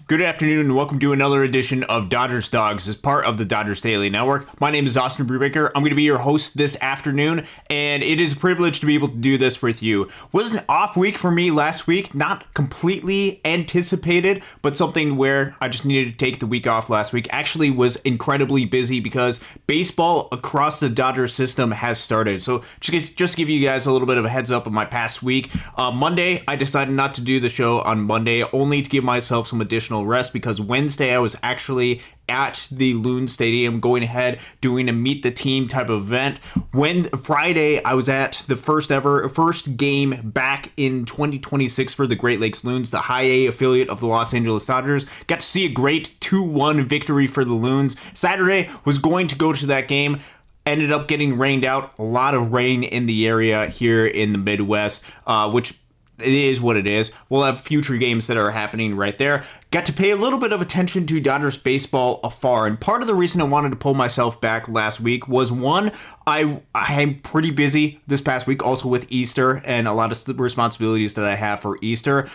Good afternoon and welcome to another edition of Dodgers Dogs as part of the Dodgers Daily Network. My name is Austin Brubaker. I'm going to be your host this afternoon, and it is a privilege to be able to do this with you. It was an off week for me last week, not completely anticipated, but something where I just needed to take the week off last week. Actually was incredibly busy because baseball across the Dodgers system has started. So just give you guys a little bit of a heads up of my past week. Monday, I decided not to do the show on Monday, only to give myself some additional rest because Wednesday I was actually at the Loon Stadium going ahead doing a meet the team type of event. When Friday I was at the first game back in 2026 for the Great Lakes Loons, the high A affiliate of the Los Angeles Dodgers. Got to see a great 2-1 victory for the Loons. Saturday was going to go to that game. Ended up getting rained out. A lot of rain in the area here in the Midwest, which it is what it is. We'll have future games that are happening right there. Got to pay a little bit of attention to Dodgers baseball afar, and part of the reason I wanted to pull myself back last week was, one, I'm pretty busy this past week, also with Easter and a lot of responsibilities that I have for Easter.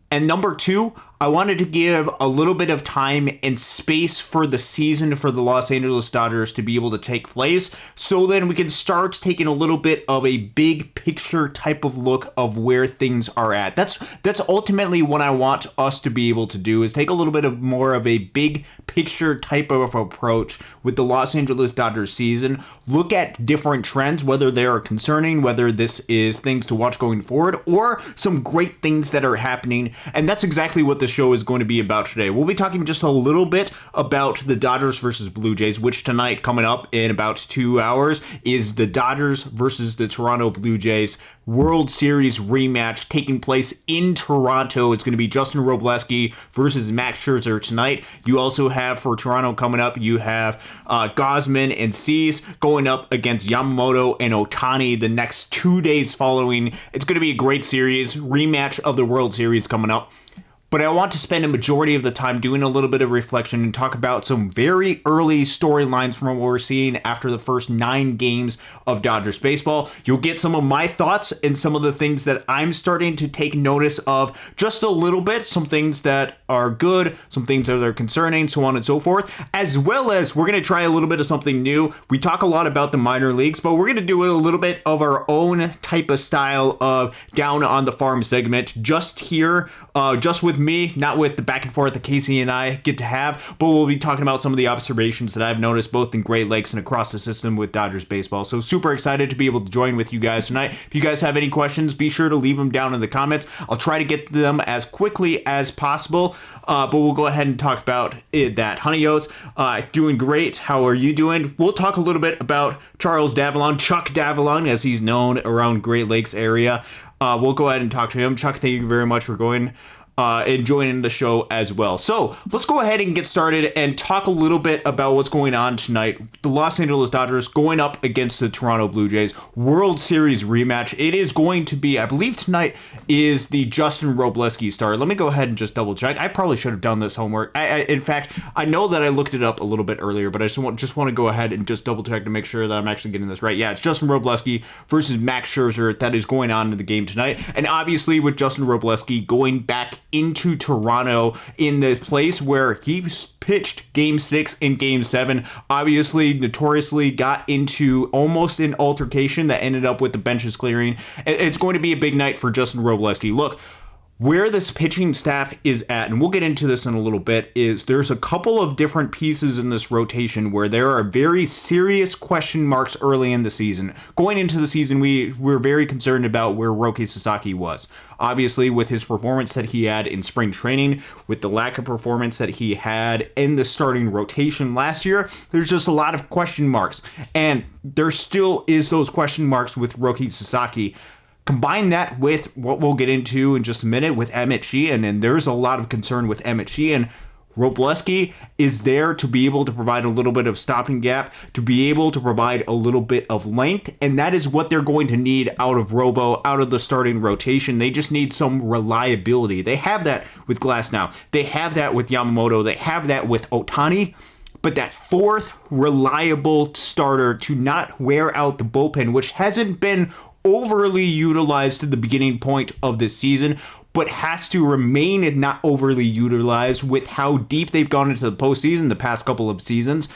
And number two, I wanted to give a little bit of time and space for the season for the Los Angeles Dodgers to be able to take place, so then we can start taking a little bit of a big picture type of look of where things are at. That's ultimately what I want us to be able to do, is take a little bit of more of a big picture type of approach with the Los Angeles Dodgers season. Look at different trends, whether they are concerning, whether this is things to watch going forward, or some great things that are happening. And that's exactly what the show is going to be about today. We'll be talking just a little bit about the Dodgers versus Blue Jays, which tonight, coming up in about 2 hours, is the Dodgers versus the Toronto Blue Jays World Series rematch taking place in Toronto. It's going to be Justin Robleski versus Max Scherzer tonight. You also have, for Toronto coming up, you have Gausman and Cease going up against Yamamoto and Ohtani the next 2 days following. It's going to be a great series, rematch of the World Series coming up. But I want to spend a majority of the time doing a little bit of reflection and talk about some very early storylines from what we're seeing after the first 9 games of Dodgers baseball. You'll get some of my thoughts and some of the things that I'm starting to take notice of just a little bit, some things that are good, some things that are concerning, so on and so forth, as well as we're going to try a little bit of something new. We talk a lot about the minor leagues, but we're going to do a little bit of our own type of style of down on the farm segment just here, just with me, not with the back and forth that Casey and I get to have, but we'll be talking about some of the observations that I've noticed both in Great Lakes and across the system with Dodgers baseball. So super excited to be able to join with you guys tonight. If you guys have any questions, be sure to leave them down in the comments. I'll try to get them as quickly as possible, but we'll go ahead and talk about that. Honey Oats, doing great. How are you doing? We'll talk a little bit about Charles Davalon, Chuck Davalon, as he's known around Great Lakes area. We'll go ahead and talk to him. Chuck, thank you very much for and joining the show as well. So let's go ahead and get started and talk a little bit about what's going on tonight. The Los Angeles Dodgers going up against the Toronto Blue Jays World Series rematch. It is going to be, I believe tonight is the Justin Robleski start. Let me go ahead and just double check. I probably should have done this homework. In fact, I know that I looked it up a little bit earlier, but I just want to go ahead and just double check to make sure that I'm actually getting this right. Yeah, it's Justin Robleski versus Max Scherzer that is going on in the game tonight. And obviously with Justin Robleski going back into Toronto in the place where he pitched Game 6 and Game 7, obviously notoriously got into almost an altercation that ended up with the benches clearing. It's going to be a big night for Justin Robleski. Look, where this pitching staff is at, and we'll get into this in a little bit, is there's a couple of different pieces in this rotation where there are very serious question marks early in the season. Going into the season, we're very concerned about where Roki Sasaki was. Obviously, with his performance that he had in spring training, with the lack of performance that he had in the starting rotation last year, there's just a lot of question marks. And there still is those question marks with Roki Sasaki. Combine that with what we'll get into in just a minute with Emmett Sheehan, and there's a lot of concern with Emmett Sheehan. Robleski is there to be able to provide a little bit of stopping gap, to be able to provide a little bit of length, and that is what they're going to need out of Robo, out of the starting rotation. They just need some reliability. They have that with Glass now. They have that with Yamamoto. They have that with Ohtani. But that fourth reliable starter to not wear out the bullpen, which hasn't been overly utilized to the beginning point of this season, but has to remain and not overly utilized with how deep they've gone into the postseason the past couple of seasons.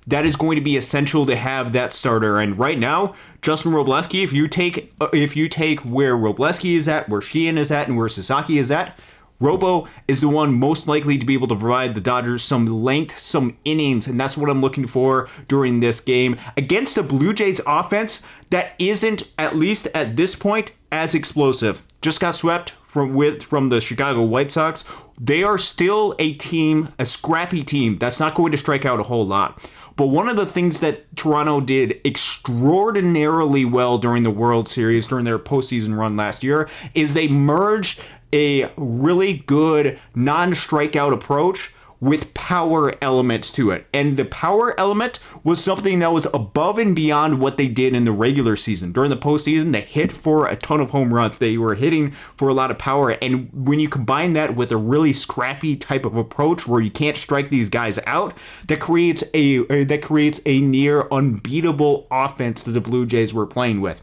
That is going to be essential to have that starter. And right now, Justin Wrobleski, if you take where Wrobleski is at, where Sheehan is at, and where Sasaki is at, Robo is the one most likely to be able to provide the Dodgers some length, some innings, and that's what I'm looking for during this game against a Blue Jays offense that isn't, at least at this point, as explosive. Just got swept from the Chicago White Sox. They are still a team, a scrappy team that's not going to strike out a whole lot. But one of the things that Toronto did extraordinarily well during the World Series, during their postseason run last year, is they merged a really good non-strikeout approach with power elements to it. And the power element was something that was above and beyond what they did in the regular season. During the postseason, they hit for a ton of home runs. They were hitting for a lot of power. And when you combine that with a really scrappy type of approach where you can't strike these guys out, that creates a near unbeatable offense that the Blue Jays were playing with.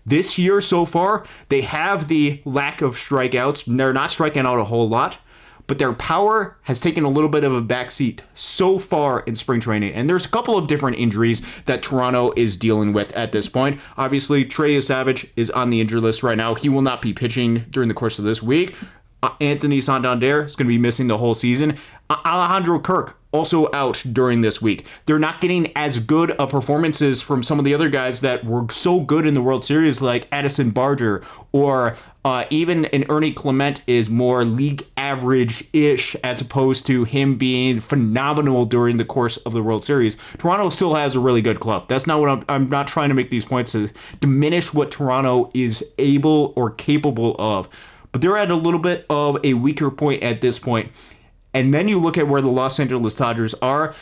This year so far, they have the lack of strikeouts. They're not striking out a whole lot, but their power has taken a little bit of a backseat so far in spring training. And there's a couple of different injuries that Toronto is dealing with at this point. Obviously, Trey Savage is on the injured list right now. He will not be pitching during the course of this week. Anthony Santander is going to be missing the whole season. Alejandro Kirk also out during this week. They're not getting as good of performances from some of the other guys that were so good in the World Series, like Addison Barger, or even an Ernie Clement is more league average-ish as opposed to him being phenomenal during the course of the World Series. Toronto still has a really good club. That's not what I'm not trying to make these points to diminish what Toronto is able or capable of. But they're at a little bit of a weaker point at this point. And then you look at where the Los Angeles Dodgers are,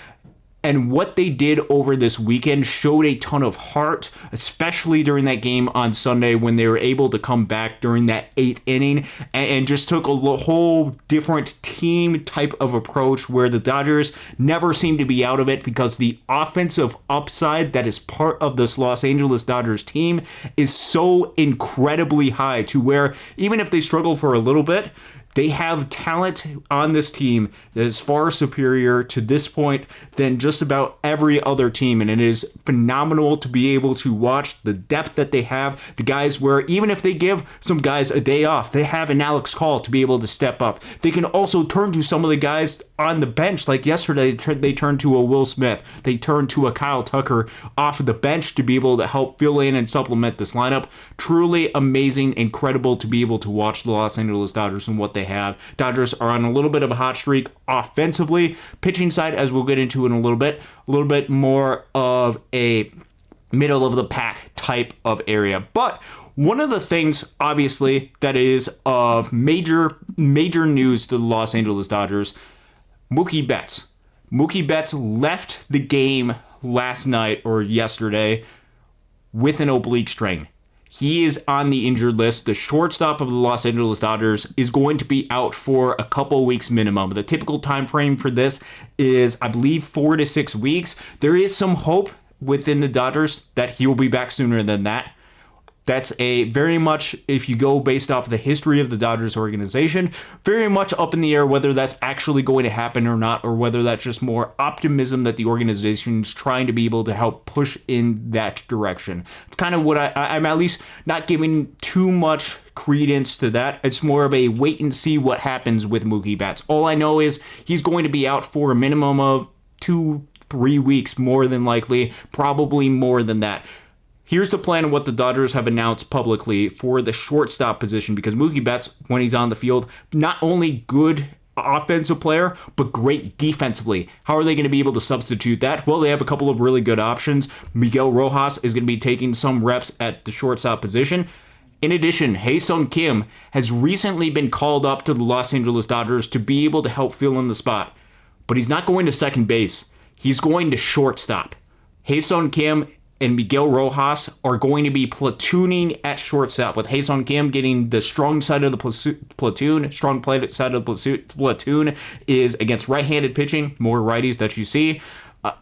and what they did over this weekend showed a ton of heart, especially during that game on Sunday when they were able to come back during that 8th inning and just took a whole different team type of approach where the Dodgers never seem to be out of it because the offensive upside that is part of this Los Angeles Dodgers team is so incredibly high to where even if they struggle for a little bit, they have talent on this team that is far superior to this point than just about every other team. And it is phenomenal to be able to watch the depth that they have. The guys where even if they give some guys a day off, they have an Alex Call to be able to step up. They can also turn to some of the guys on the bench. Like yesterday, they turned to a Will Smith. They turned to a Kyle Tucker off of the bench to be able to help fill in and supplement this lineup. Truly amazing, incredible to be able to watch the Los Angeles Dodgers and what they have. Dodgers are on a little bit of a hot streak offensively. Pitching side, as we'll get into in a little bit more of a middle of the pack type of area. But one of the things, obviously, that is of major news to the Los Angeles Dodgers, Mookie Betts. Mookie Betts left the game last night or yesterday with an oblique strain. He is on the injured list. The shortstop of the Los Angeles Dodgers is going to be out for a couple weeks minimum. The typical time frame for this is, I believe, 4 to 6 weeks. There is some hope within the Dodgers that he will be back sooner than that. That's a very much, if you go based off the history of the Dodgers organization, very much up in the air whether that's actually going to happen or not, or whether that's just more optimism that the organization is trying to be able to help push in that direction. It's kind of what I'm at least not giving too much credence to that. It's more of a wait and see what happens with Mookie Betts. All I know is he's going to be out for a minimum of 2-3 weeks, more than likely, probably more than that. Here's the plan of what the Dodgers have announced publicly for the shortstop position, because Mookie Betts, when he's on the field, not only good offensive player, but great defensively. How are they going to be able to substitute that? Well, they have a couple of really good options. Miguel Rojas is going to be taking some reps at the shortstop position. In addition, Hae-Sung Kim has recently been called up to the Los Angeles Dodgers to be able to help fill in the spot. But he's not going to second base. He's going to shortstop. Hae-Sung Kim and Miguel Rojas are going to be platooning at shortstop, with Hae-Sung Kim getting the strong side of the platoon. Strong side of the platoon is against right-handed pitching, more righties that you see.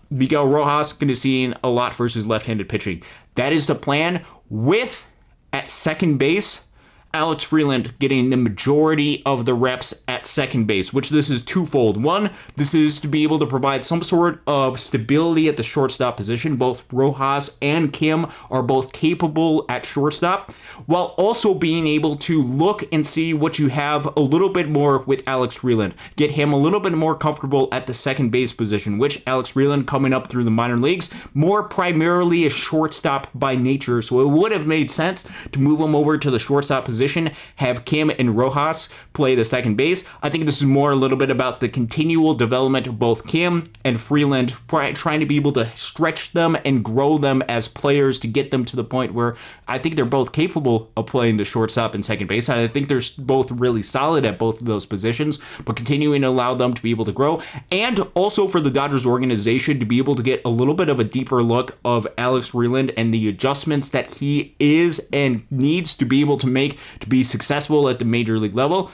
Miguel Rojas going to see a lot versus left-handed pitching. That is the plan, with at second base Alex Freeland getting the majority of the reps at second base, which this is twofold. One, this is to be able to provide some sort of stability at the shortstop position. Both Rojas and Kim are both capable at shortstop, while also being able to look and see what you have a little bit more with Alex Freeland. Get him a little bit more comfortable at the second base position, which Alex Freeland coming up through the minor leagues, more primarily a shortstop by nature. So it would have made sense to move him over to the shortstop position, have Kim and Rojas play the second base. I think this is more a little bit about the continual development of both Kim and Freeland, trying to be able to stretch them and grow them as players to get them to the point where I think they're both capable of playing the shortstop and second base. And I think they're both really solid at both of those positions, but continuing to allow them to be able to grow. And also for the Dodgers organization to be able to get a little bit of a deeper look of Alex Freeland and the adjustments that he is and needs to be able to make to be successful at the major league level.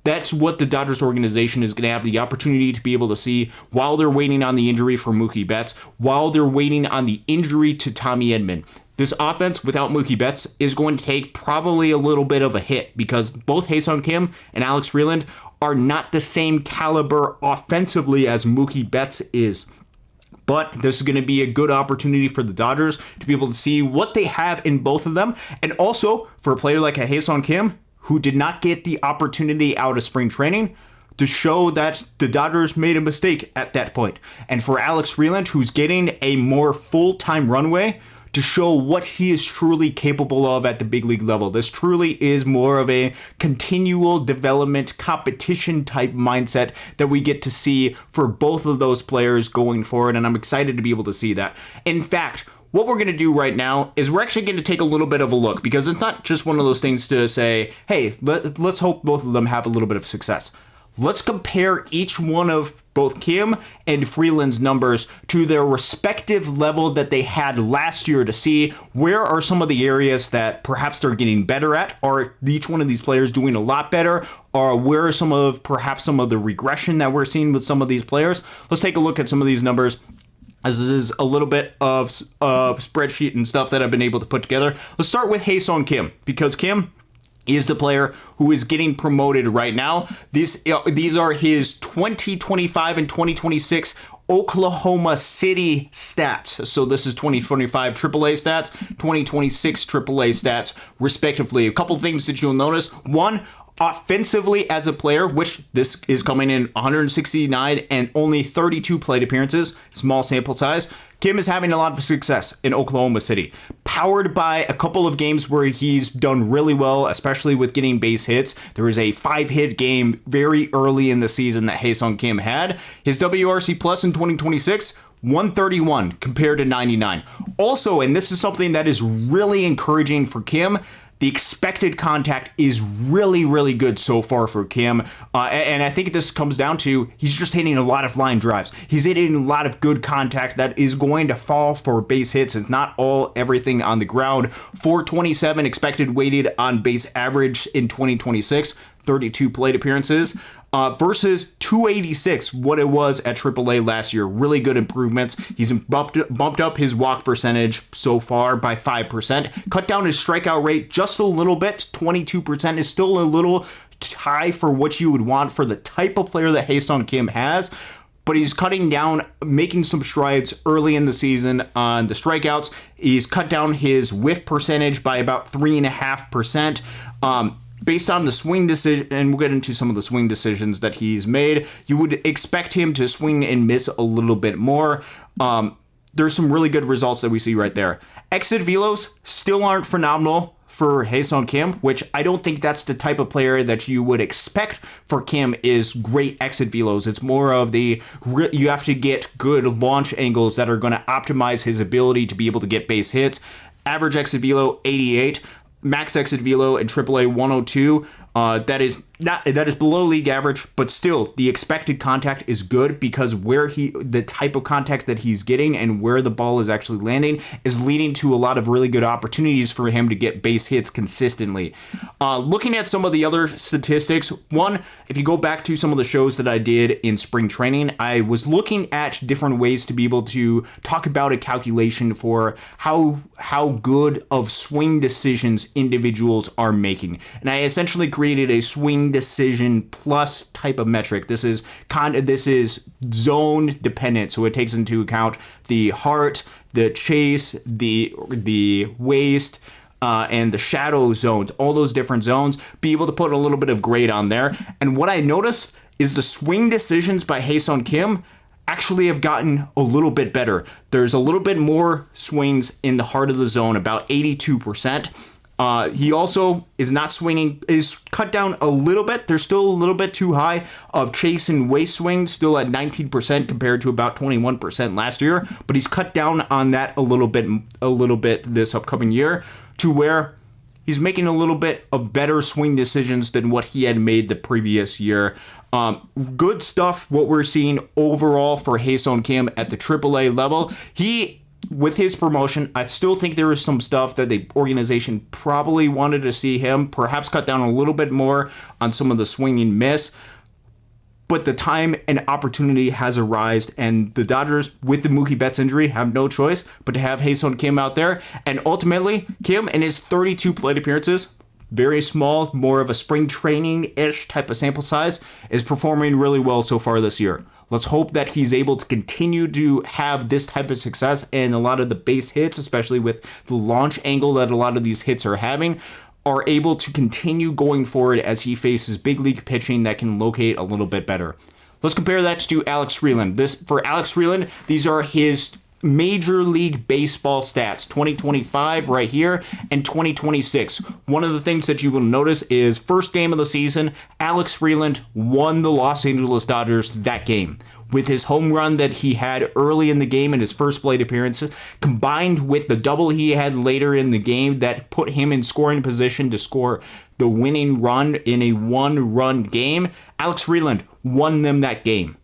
That's what the Dodgers organization is going to have the opportunity to be able to see while they're waiting on the injury for Mookie Betts, while they're waiting on the injury to Tommy Edman. This offense without Mookie Betts is going to take probably a little bit of a hit because both Ha-Seong Kim and Alex Freeland are not the same caliber offensively as Mookie Betts is. But this is going to be a good opportunity for the Dodgers to be able to see what they have in both of them. And also for a player like a Ha-Seong Kim, who did not get the opportunity out of spring training, to show that the Dodgers made a mistake at that point. And for Alex Freeland, who's getting a more full-time runway, to show what he is truly capable of at the big league level. This truly is more of a continual development competition type mindset that we get to see for both of those players going forward, and I'm excited to be able to see that. In fact, what we're going to do right now is we're actually going to take a little bit of a look, because it's not just one of those things to say, hey, let's hope both of them have a little bit of success. Let's compare each one of both Kim and Freeland's numbers to their respective level that they had last year to see where are some of the areas that perhaps they're getting better at. Are each one of these players doing a lot better? Or where are perhaps some of the regression that we're seeing with some of these players? Let's take a look at some of these numbers. As this is a little bit of spreadsheet and stuff that I've been able to put together. Let's start with Ha-Seong Kim, because Kim is the player who is getting promoted right now. These are his 2025 and 2026 Oklahoma City stats. So this is 2025 AAA stats, 2026 AAA stats, respectively. A couple things that you'll notice. One, offensively as a player, which this is coming in 169 and only 32 plate appearances, small sample size, Kim is having a lot of success in Oklahoma City, powered by a couple of games where he's done really well, especially with getting base hits. There was a 5-hit game very early in the season that Ha-Seong Kim had. His WRC plus in 2026, 131 compared to 99. Also, and this is something that is really encouraging for Kim, the expected contact is really, really good so far for Kim. And I think this comes down to he's just hitting a lot of line drives. He's hitting a lot of good contact that is going to fall for base hits. It's not everything on the ground. 427 expected weighted on base average in 2026, 32 plate appearances. Versus 286, what it was at AAA last year. Really good improvements. He's bumped up his walk percentage so far by 5%. Cut down his strikeout rate just a little bit. 22% is still a little high for what you would want for the type of player that Ha-Seong Kim has. But he's cutting down, making some strides early in the season on the strikeouts. He's cut down his whiff percentage by about 3.5%. Based on the swing decision, and we'll get into some of the swing decisions that he's made, you would expect him to swing and miss a little bit more. There's some really good results that we see right there. Exit velos still aren't phenomenal for Ha-Seong Kim, which I don't think that's the type of player that you would expect for Kim is great exit velos. It's more of you have to get good launch angles that are going to optimize his ability to be able to get base hits. Average exit velo, 88. Max exit velo in AAA 102. That is below league average, but still the expected contact is good because the type of contact that he's getting and where the ball is actually landing is leading to a lot of really good opportunities for him to get base hits consistently. Looking at some of the other statistics, one, if you go back to some of the shows that I did in spring training, I was looking at different ways to be able to talk about a calculation for how good of swing decisions individuals are making. And I essentially created a swing decision plus type of metric. This is zone dependent, so it takes into account the heart, the chase, the waist, and the shadow zones, all those different zones, be able to put a little bit of grade on there. And what I noticed is the swing decisions by Ha-Seong Kim actually have gotten a little bit better. There's a little bit more swings in the heart of the zone, about 82%. He also is cut down a little bit. There's still a little bit too high of chase and waist swing, still at 19% compared to about 21% last year. But he's cut down on that a little bit this upcoming year to where he's making a little bit of better swing decisions than what he had made the previous year. Good stuff, what we're seeing overall for Ha-Seong Kim at the AAA level. With his promotion, I still think there is some stuff that the organization probably wanted to see him perhaps cut down a little bit more on some of the swing and miss. But the time and opportunity has arisen, and the Dodgers, with the Mookie Betts injury, have no choice but to have Ha-Seong Kim out there. And ultimately, Kim, in his 32 plate appearances, very small, more of a spring training-ish type of sample size, is performing really well so far this year. Let's hope that he's able to continue to have this type of success and a lot of the base hits, especially with the launch angle that a lot of these hits are having, are able to continue going forward as he faces big league pitching that can locate a little bit better. Let's compare that to Alex Freeland. For Alex Freeland, these are his Major League Baseball stats, 2025 right here and 2026. One of the things that you will notice is first game of the season, Alex Freeland won the Los Angeles Dodgers that game. With his home run that he had early in the game in his first plate appearances, combined with the double he had later in the game that put him in scoring position to score the winning run in a one-run game, Alex Freeland won them that game.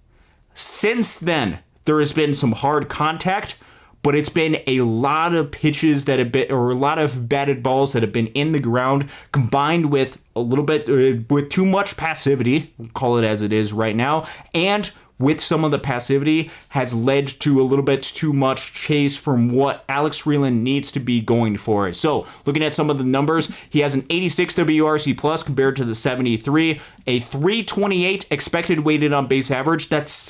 Since then, there has been some hard contact, but it's been a lot of pitches that have been, or a lot of batted balls that have been in the ground, combined with a little bit, with too much passivity, we'll call it as it is right now, and with some of the passivity has led to a little bit too much chase from what Alex Freeland needs to be going for. So looking at some of the numbers, he has an 86 WRC plus compared to the 73, a 328 expected weighted on base average. That's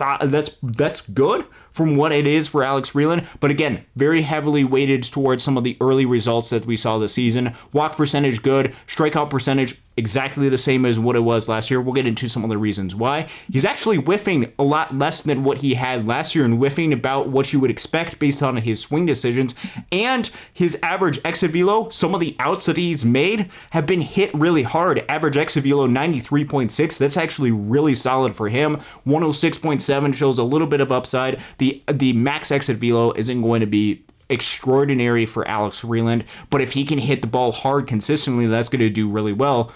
good from what it is for Alex Freeland, but again, very heavily weighted towards some of the early results that we saw this season. Walk percentage good, strikeout percentage exactly the same as what it was last year. We'll get into some of the reasons why. He's actually whiffing a lot less than what he had last year and whiffing about what you would expect based on his swing decisions, and his average exit velo, some of the outs that he's made have been hit really hard. Average exit velo 93.6, that's actually really solid for him. 106.7 shows a little bit of upside. The max exit velo isn't going to be extraordinary for Alex Freeland, but if he can hit the ball hard consistently, that's going to do really well.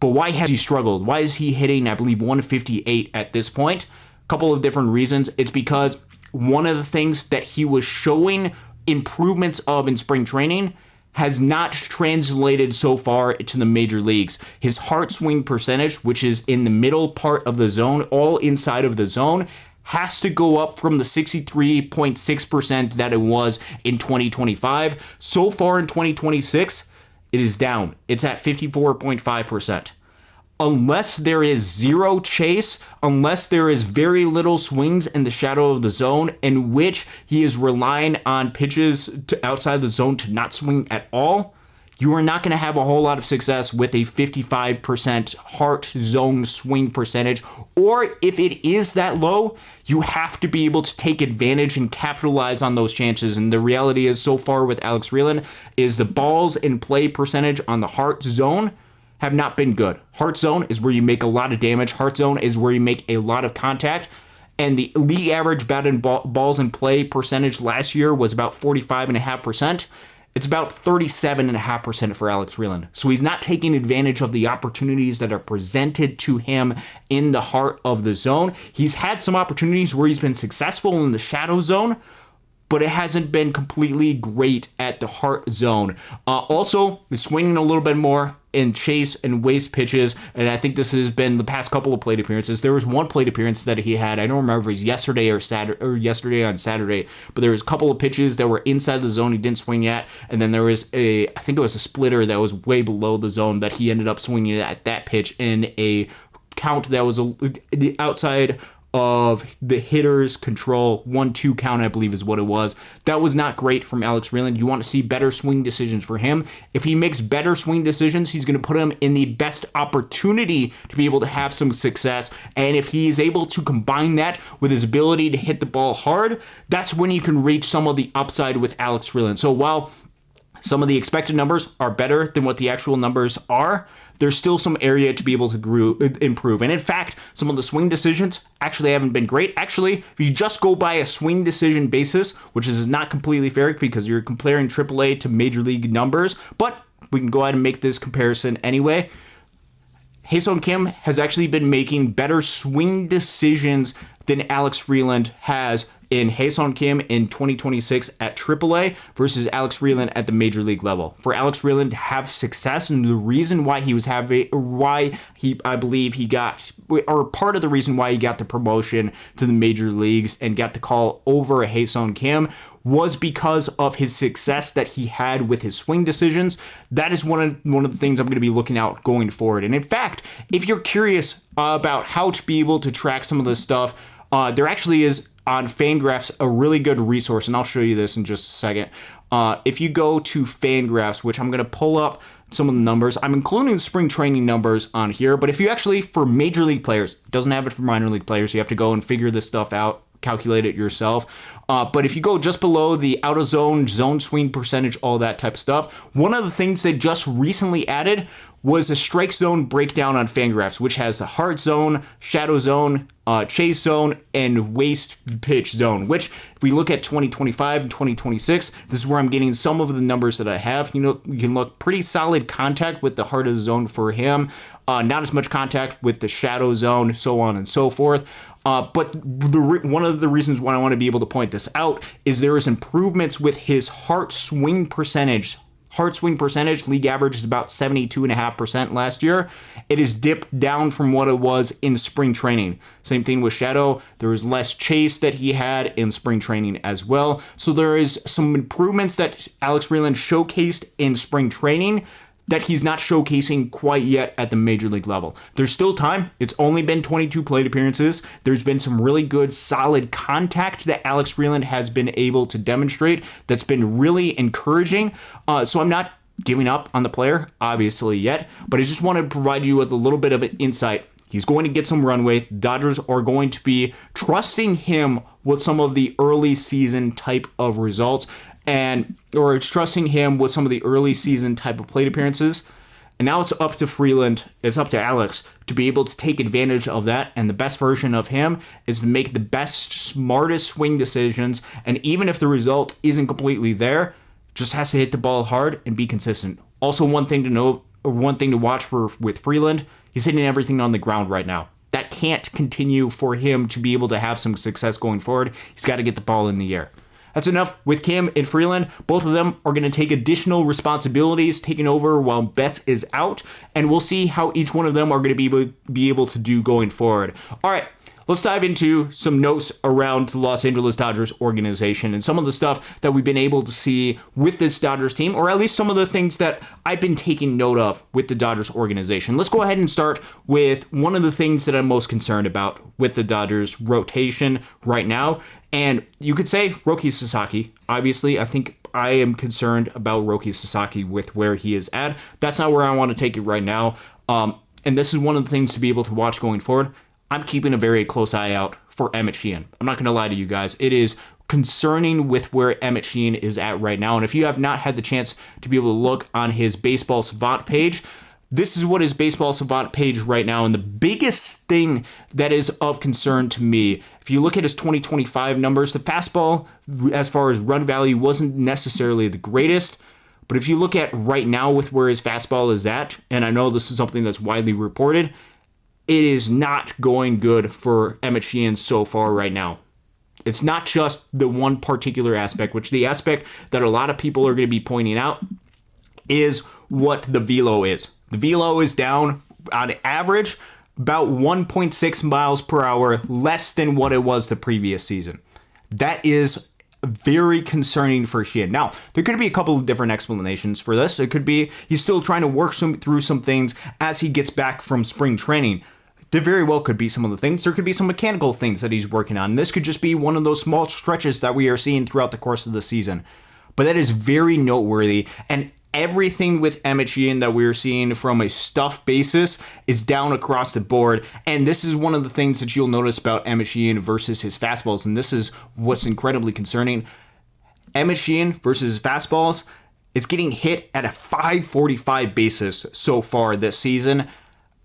But why has he struggled? Why is he hitting, I believe, 158 at this point? A couple of different reasons. It's because one of the things that he was showing improvements of in spring training has not translated so far to the major leagues. His heart swing percentage, which is in the middle part of the zone, all inside of the zone, has to go up from the 63.6% that it was in 2025. So far in 2026, it is down. It's at 54.5%. Unless there is zero chase, unless there is very little swings in the shadow of the zone in which he is relying on pitches to outside the zone to not swing at all, you are not going to have a whole lot of success with a 55% heart zone swing percentage. Or if it is that low, you have to be able to take advantage and capitalize on those chances. And the reality is, so far with Alex Freeland, is the balls in play percentage on the heart zone have not been good. Heart zone is where you make a lot of damage. Heart zone is where you make a lot of contact. And the league average batted balls in play percentage last year was about 45.5%. it's about 37.5% for Alex Freeland. So he's not taking advantage of the opportunities that are presented to him in the heart of the zone. He's had some opportunities where he's been successful in the shadow zone, but it hasn't been completely great at the heart zone. Also, he's swinging a little bit more in chase and waste pitches, and I think this has been the past couple of plate appearances. There was one plate appearance that he had, I don't remember if it was yesterday or yesterday on Saturday, but there was a couple of pitches that were inside the zone he didn't swing at, and then there was I think it was a splitter that was way below the zone that he ended up swinging at that pitch in a count that was outside of the hitter's control. 1-2 count, I believe, is what it was. That was not great from Alex Freeland. You want to see better swing decisions for him. If he makes better swing decisions, he's going to put him in the best opportunity to be able to have some success. And if he is able to combine that with his ability to hit the ball hard, that's when you can reach some of the upside with Alex Freeland. So while some of the expected numbers are better than what the actual numbers are, there's still some area to be able to improve. And in fact, some of the swing decisions actually haven't been great. Actually, if you just go by a swing decision basis, which is not completely fair because you're comparing AAA to Major League numbers, but we can go ahead and make this comparison anyway. Ha-Seong Kim has actually been making better swing decisions than Alex Freeland has in Ha-Seong Kim in 2026 at AAA versus Alex Freeland at the Major League level. For Alex Freeland to have success, and the reason why I believe he got, or part of the reason why he got the promotion to the Major Leagues and got the call over Ha-Seong Kim, was because of his success that he had with his swing decisions. That is one of the things I'm going to be looking out going forward. And in fact, if you're curious about how to be able to track some of this stuff, there actually is on Fangraphs a really good resource, and I'll show you this in just a second. If you go to Fangraphs, which I'm going to pull up some of the numbers. I'm including spring training numbers on here, but if you actually, for major league players, it doesn't have it for minor league players, you have to go and figure this stuff out, calculate it yourself. But if you go just below the out of zone, zone swing percentage, all that type of stuff, one of the things they just recently added was a strike zone breakdown on Fangraphs, which has the hard zone, shadow zone, chase zone, and waste pitch zone, which if we look at 2025 and 2026, this is where I'm getting some of the numbers that I have. You can look pretty solid contact with the heart of the zone for him, not as much contact with the shadow zone, so on and so forth. But one of the reasons why I want to be able to point this out is there is improvements with his heart swing percentage. Heart swing percentage, league average is about 72.5% last year. It is dipped down from what it was in spring training. Same thing with shadow. There was less chase that he had in spring training as well. So there is some improvements that Alex Freeland showcased in spring training that he's not showcasing quite yet at the major league level. There's still time. It's only been 22 plate appearances. There's been some really good, solid contact that Alex Freeland has been able to demonstrate that's been really encouraging. So I'm not giving up on the player, obviously, yet, but I just want to provide you with a little bit of an insight. He's going to get some runway. Dodgers are going to be trusting him with some of the early season type of results, or trusting him with some of the early season type of plate appearances. And now it's up to Freeland, it's up to Alex to be able to take advantage of that. And the best version of him is to make the best, smartest swing decisions. And even if the result isn't completely there, just has to hit the ball hard and be consistent. Also, one thing to note, or one thing to watch for with Freeland, he's hitting everything on the ground right now. That can't continue for him to be able to have some success going forward. He's got to get the ball in the air. That's enough with Kim and Freeland. Both of them are going to take additional responsibilities, taking over while Betts is out, and we'll see how each one of them are going to be able to do going forward. All right, let's dive into some notes around the Los Angeles Dodgers organization and some of the stuff that we've been able to see with this Dodgers team, or at least some of the things that I've been taking note of with the Dodgers organization. Let's go ahead and start with one of the things that I'm most concerned about with the Dodgers rotation right now. And you could say Roki Sasaki. Obviously, I think I am concerned about Roki Sasaki with where he is at. That's not where I want to take it right now. And this is one of the things to be able to watch going forward. I'm keeping a very close eye out for Emmett Sheehan. I'm not going to lie to you guys. It is concerning with where Emmett Sheehan is at right now. And if you have not had the chance to be able to look on his Baseball Savant page, this is what his Baseball Savant page right now. And the biggest thing that is of concern to me, if you look at his 2025 numbers, the fastball, as far as run value, wasn't necessarily the greatest. But if you look at right now with where his fastball is at, and I know this is something that's widely reported, it is not going good for Emmett Sheehan so far right now. It's not just the one particular aspect, which the aspect that a lot of people are going to be pointing out is what the velo is. The velo is down on average about 1.6 miles per hour, less than what it was the previous season. That is very concerning for Sheehan. Now, there could be a couple of different explanations for this. It could be he's still trying to work through some things as he gets back from spring training. There very well could be some of the things. There could be some mechanical things that he's working on. This could just be one of those small stretches that we are seeing throughout the course of the season. But that is very noteworthy. And everything with Emmett Sheehan that we're seeing from a stuff basis is down across the board. And this is one of the things that you'll notice about Emmett Sheehan versus his fastballs. And this is what's incredibly concerning. Emmett Sheehan versus his fastballs, it's getting hit at a 545 basis so far this season,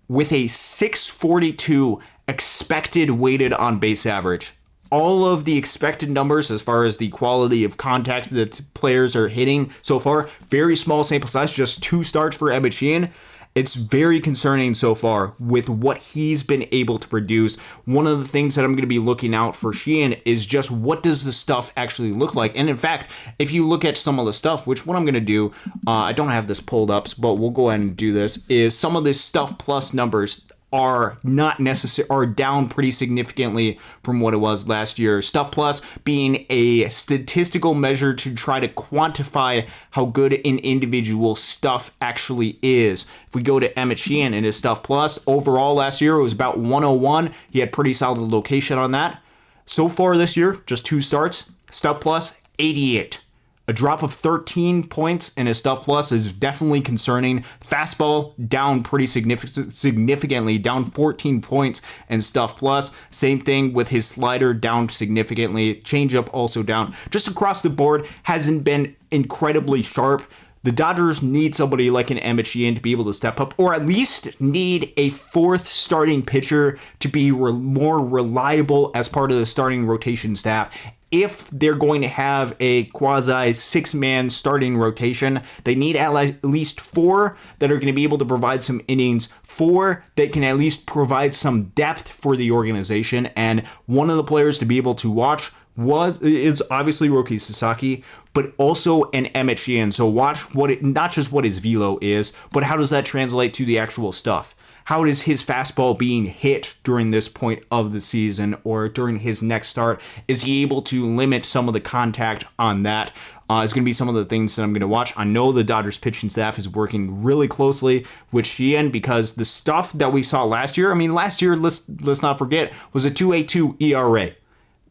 with a 642 expected weighted on base average. All of the expected numbers as far as the quality of contact that players are hitting so far, very small sample size, just 2 starts for Emmett Sheehan. It's very concerning so far with what he's been able to produce. One of the things that I'm going to be looking out for Sheehan is just what does the stuff actually look like. And in fact, if you look at some of the stuff, which what I'm going to do, I don't have this pulled up, but we'll go ahead and do this, is some of this stuff plus numbers are not necessary, are down pretty significantly from what it was last year. Stuff plus being a statistical measure to try to quantify how good an individual stuff actually is. If we go to Emmett Sheehan and his stuff plus, overall last year it was about 101. He had pretty solid location on that. So far this year, just 2 starts, stuff plus 88. A drop of 13 points in his stuff plus is definitely concerning. Fastball down pretty significantly, down 14 points in stuff plus. Same thing with his slider, down significantly. Changeup also down. Just across the board, hasn't been incredibly sharp. The Dodgers need somebody like an Emmett Sheehan to be able to step up, or at least need a 4th starting pitcher to be more reliable as part of the starting rotation staff. If they're going to have a quasi 6-man starting rotation, they need at least 4 that are going to be able to provide some innings, 4 that can at least provide some depth for the organization. And one of the players to be able to watch is obviously Roki Sasaki, but also an Emmett Sheehan. So watch not just what his velo is, but how does that translate to the actual stuff. How is his fastball being hit during this point of the season or during his next start? Is he able to limit some of the contact on that? It's going to be some of the things that I'm going to watch. I know the Dodgers pitching staff is working really closely with Sheehan because the stuff that we saw last year, last year, let's not forget, was a 2.82 ERA.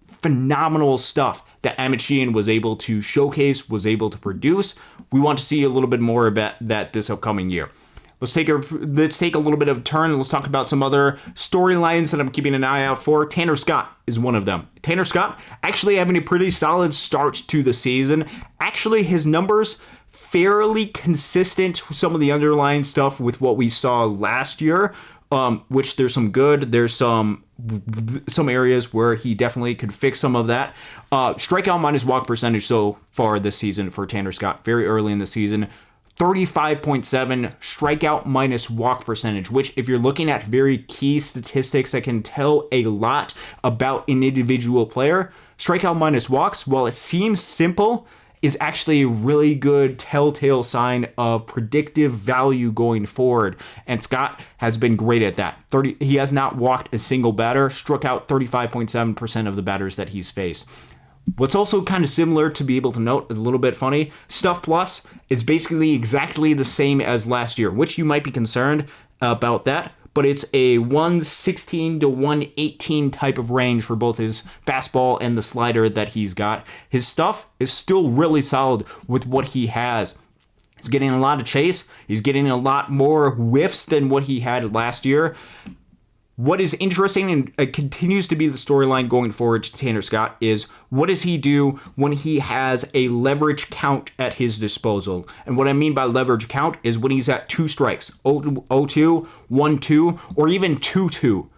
Phenomenal stuff that Emmett Sheehan was able to showcase, was able to produce. We want to see a little bit more of that this upcoming year. Let's take a little bit of a turn and let's talk about some other storylines that I'm keeping an eye out for. Tanner Scott is one of them. Tanner Scott actually having a pretty solid start to the season. Actually, his numbers fairly consistent with some of the underlying stuff with what we saw last year, which there's some good. There's some areas where he definitely could fix some of that. Strikeout minus walk percentage so far this season for Tanner Scott, very early in the season. 35.7 strikeout minus walk percentage, which if you're looking at very key statistics that can tell a lot about an individual player, strikeout minus walks, while it seems simple, is actually a really good telltale sign of predictive value going forward. And Scott has been great at that. He has not walked a single batter, struck out 35.7% of the batters that he's faced. What's also kind of similar to be able to note, a little bit funny, stuff plus is basically exactly the same as last year, which you might be concerned about that, but it's a 116 to 118 type of range for both his fastball and the slider that he's got. His stuff is still really solid with what he has. He's getting a lot of chase. He's getting a lot more whiffs than what he had last year. What is interesting and continues to be the storyline going forward to Tanner Scott is what does he do when he has a leverage count at his disposal? And what I mean by leverage count is when he's at 2 strikes, 0-2, 1-2, or even 2-2.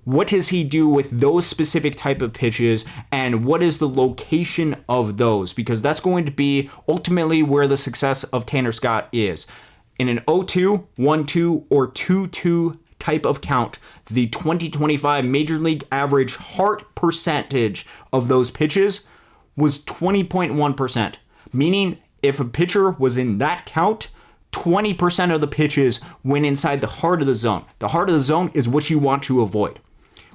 what does he do with those specific type of pitches, and what is the location of those? Because that's going to be ultimately where the success of Tanner Scott is. In an 0-2, 1-2, or 2-2 type of count, the 2025 Major League average heart percentage of those pitches was 20.1%, meaning if a pitcher was in that count, 20% of the pitches went inside the heart of the zone. The heart of the zone is what you want to avoid.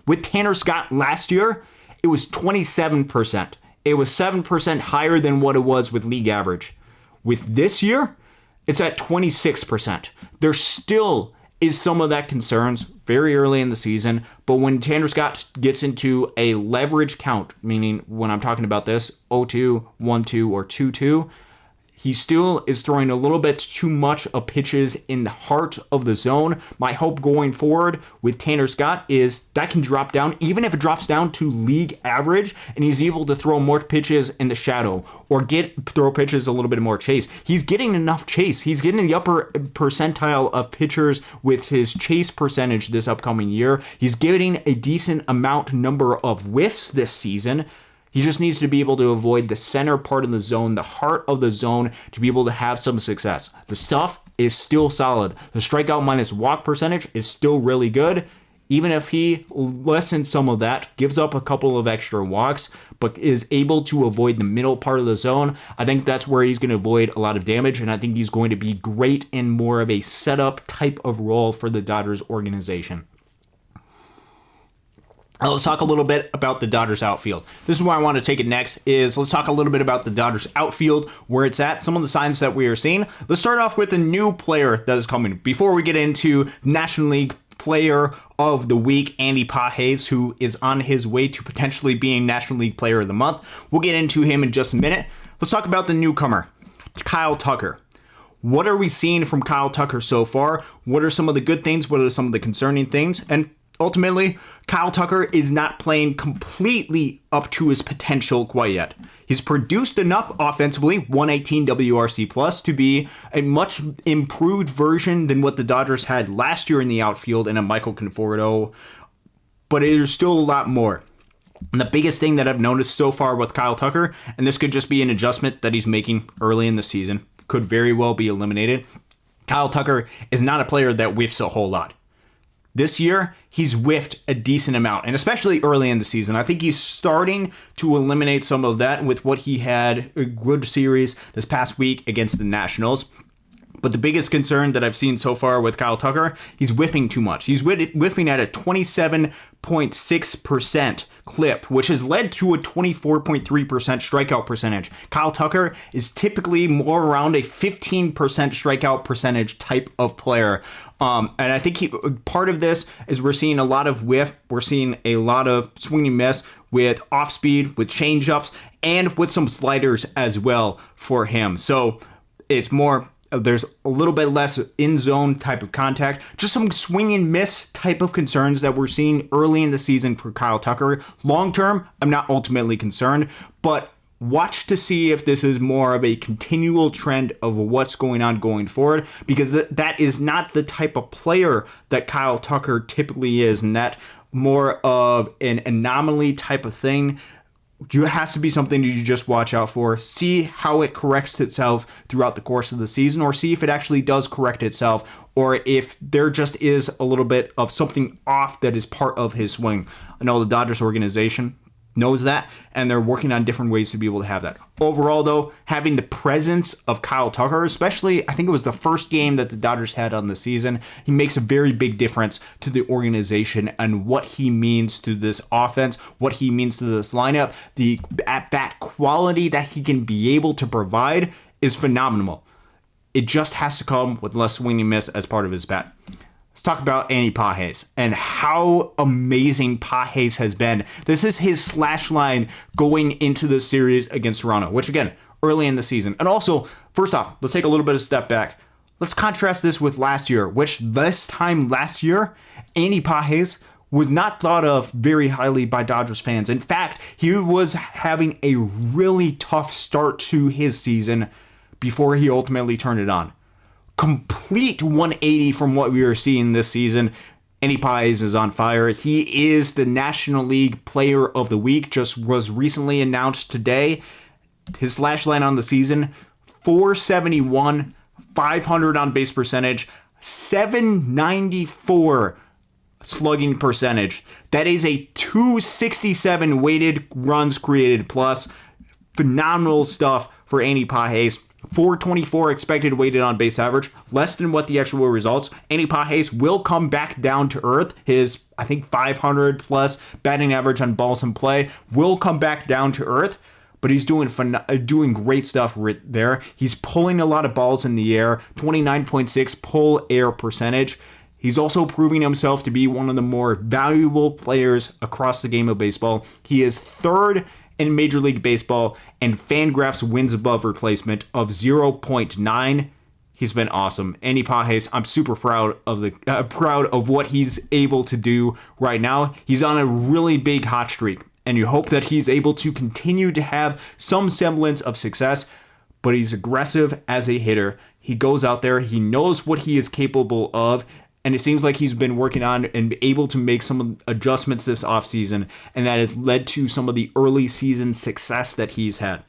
With Tanner Scott last year, it was 27%. It was 7% higher than what it was with league average. With this year, it's at 26%. There still is some of that concerns very early in the season, but when Tanner Scott gets into a leverage count, meaning when I'm talking about this, 0-2, 1-2, or 2-2, he still is throwing a little bit too much of pitches in the heart of the zone. My hope going forward with Tanner Scott is that can drop down, even if it drops down to league average, and he's able to throw more pitches in the shadow or throw pitches a little bit more chase. He's getting enough chase. He's getting the upper percentile of pitchers with his chase percentage this upcoming year. He's getting a decent number of whiffs this season. He just needs to be able to avoid the center part of the zone, the heart of the zone, to be able to have some success. The stuff is still solid. The strikeout minus walk percentage is still really good. Even if he lessens some of that, gives up a couple of extra walks, but is able to avoid the middle part of the zone, I think that's where he's going to avoid a lot of damage, and I think he's going to be great in more of a setup type of role for the Dodgers organization. Let's talk a little bit about the Dodgers outfield. This is where I want to take it next, is let's talk a little bit about the Dodgers outfield, where it's at, some of the signs that we are seeing. Let's start off with a new player that is coming. Before we get into National League Player of the Week, Andy Pages, who is on his way to potentially being National League Player of the Month. We'll get into him in just a minute. Let's talk about the newcomer, Kyle Tucker. What are we seeing from Kyle Tucker so far? What are some of the good things? What are some of the concerning things? And ultimately, Kyle Tucker is not playing completely up to his potential quite yet. He's produced enough offensively, 118 WRC plus, to be a much improved version than what the Dodgers had last year in the outfield in a Michael Conforto, but there's still a lot more. And the biggest thing that I've noticed so far with Kyle Tucker, and this could just be an adjustment that he's making early in the season, could very well be eliminated. Kyle Tucker is not a player that whiffs a whole lot. This year, he's whiffed a decent amount, and especially early in the season. I think he's starting to eliminate some of that with what he had a good series this past week against the Nationals. But the biggest concern that I've seen so far with Kyle Tucker, he's whiffing too much. He's whiffing at a 27.6% clip, which has led to a 24.3% strikeout percentage. Kyle Tucker is typically more around a 15% strikeout percentage type of player. And I think part of this is we're seeing a lot of whiff. We're seeing a lot of swing and miss with off speed, with changeups, and with some sliders as well for him. So it's more, there's a little bit less in-zone type of contact, just some swing and miss type of concerns that we're seeing early in the season for Kyle Tucker. Long-term, I'm not ultimately concerned, but watch to see if this is more of a continual trend of what's going on going forward, because that is not the type of player that Kyle Tucker typically is, and that more of an anomaly type of thing. It has to be something that you just watch out for, see how it corrects itself throughout the course of the season, or see if it actually does correct itself, or if there just is a little bit of something off that is part of his swing. I know the Dodgers organization knows that, and they're working on different ways to be able to have that. Overall, though, having the presence of Kyle Tucker, especially, I think it was the first game that the Dodgers had on the season, he makes a very big difference to the organization and what he means to this offense, what he means to this lineup. The at-bat quality that he can be able to provide is phenomenal. It just has to come with less swing and miss as part of his bat. Let's talk about Andy Pages and how amazing Pages has been. This is his slash line going into the series against Toronto, which again, early in the season. And also, first off, let's take a little bit of a step back. Let's contrast this with last year, which this time last year, Andy Pages was not thought of very highly by Dodgers fans. In fact, he was having a really tough start to his season before he ultimately turned it on. Complete 180 from what we were seeing this season. Andy Paez is on fire. He is the National League Player of the Week, just was recently announced today. His slash line on the season, 471, 500 on base percentage, 794 slugging percentage. That is a 267 weighted runs created plus. Phenomenal stuff for Andy Paez. 424 expected weighted on base average, less than what the actual results. Andy Paez will come back down to earth. His, I think, 500 plus batting average on balls in play will come back down to earth. But he's doing great stuff right there. He's pulling a lot of balls in the air, 29.6 pull air percentage. He's also proving himself to be one of the more valuable players across the game of baseball. He is third in Major League Baseball and Fangraphs wins above replacement of 0.9. He's been awesome. Andy Paez, I'm super proud of what he's able to do right now. He's on a really big hot streak, and you hope that he's able to continue to have some semblance of success, but he's aggressive as a hitter. He goes out there, he knows what he is capable of, and it seems like he's been working on and able to make some adjustments this offseason, and that has led to some of the early season success that he's had.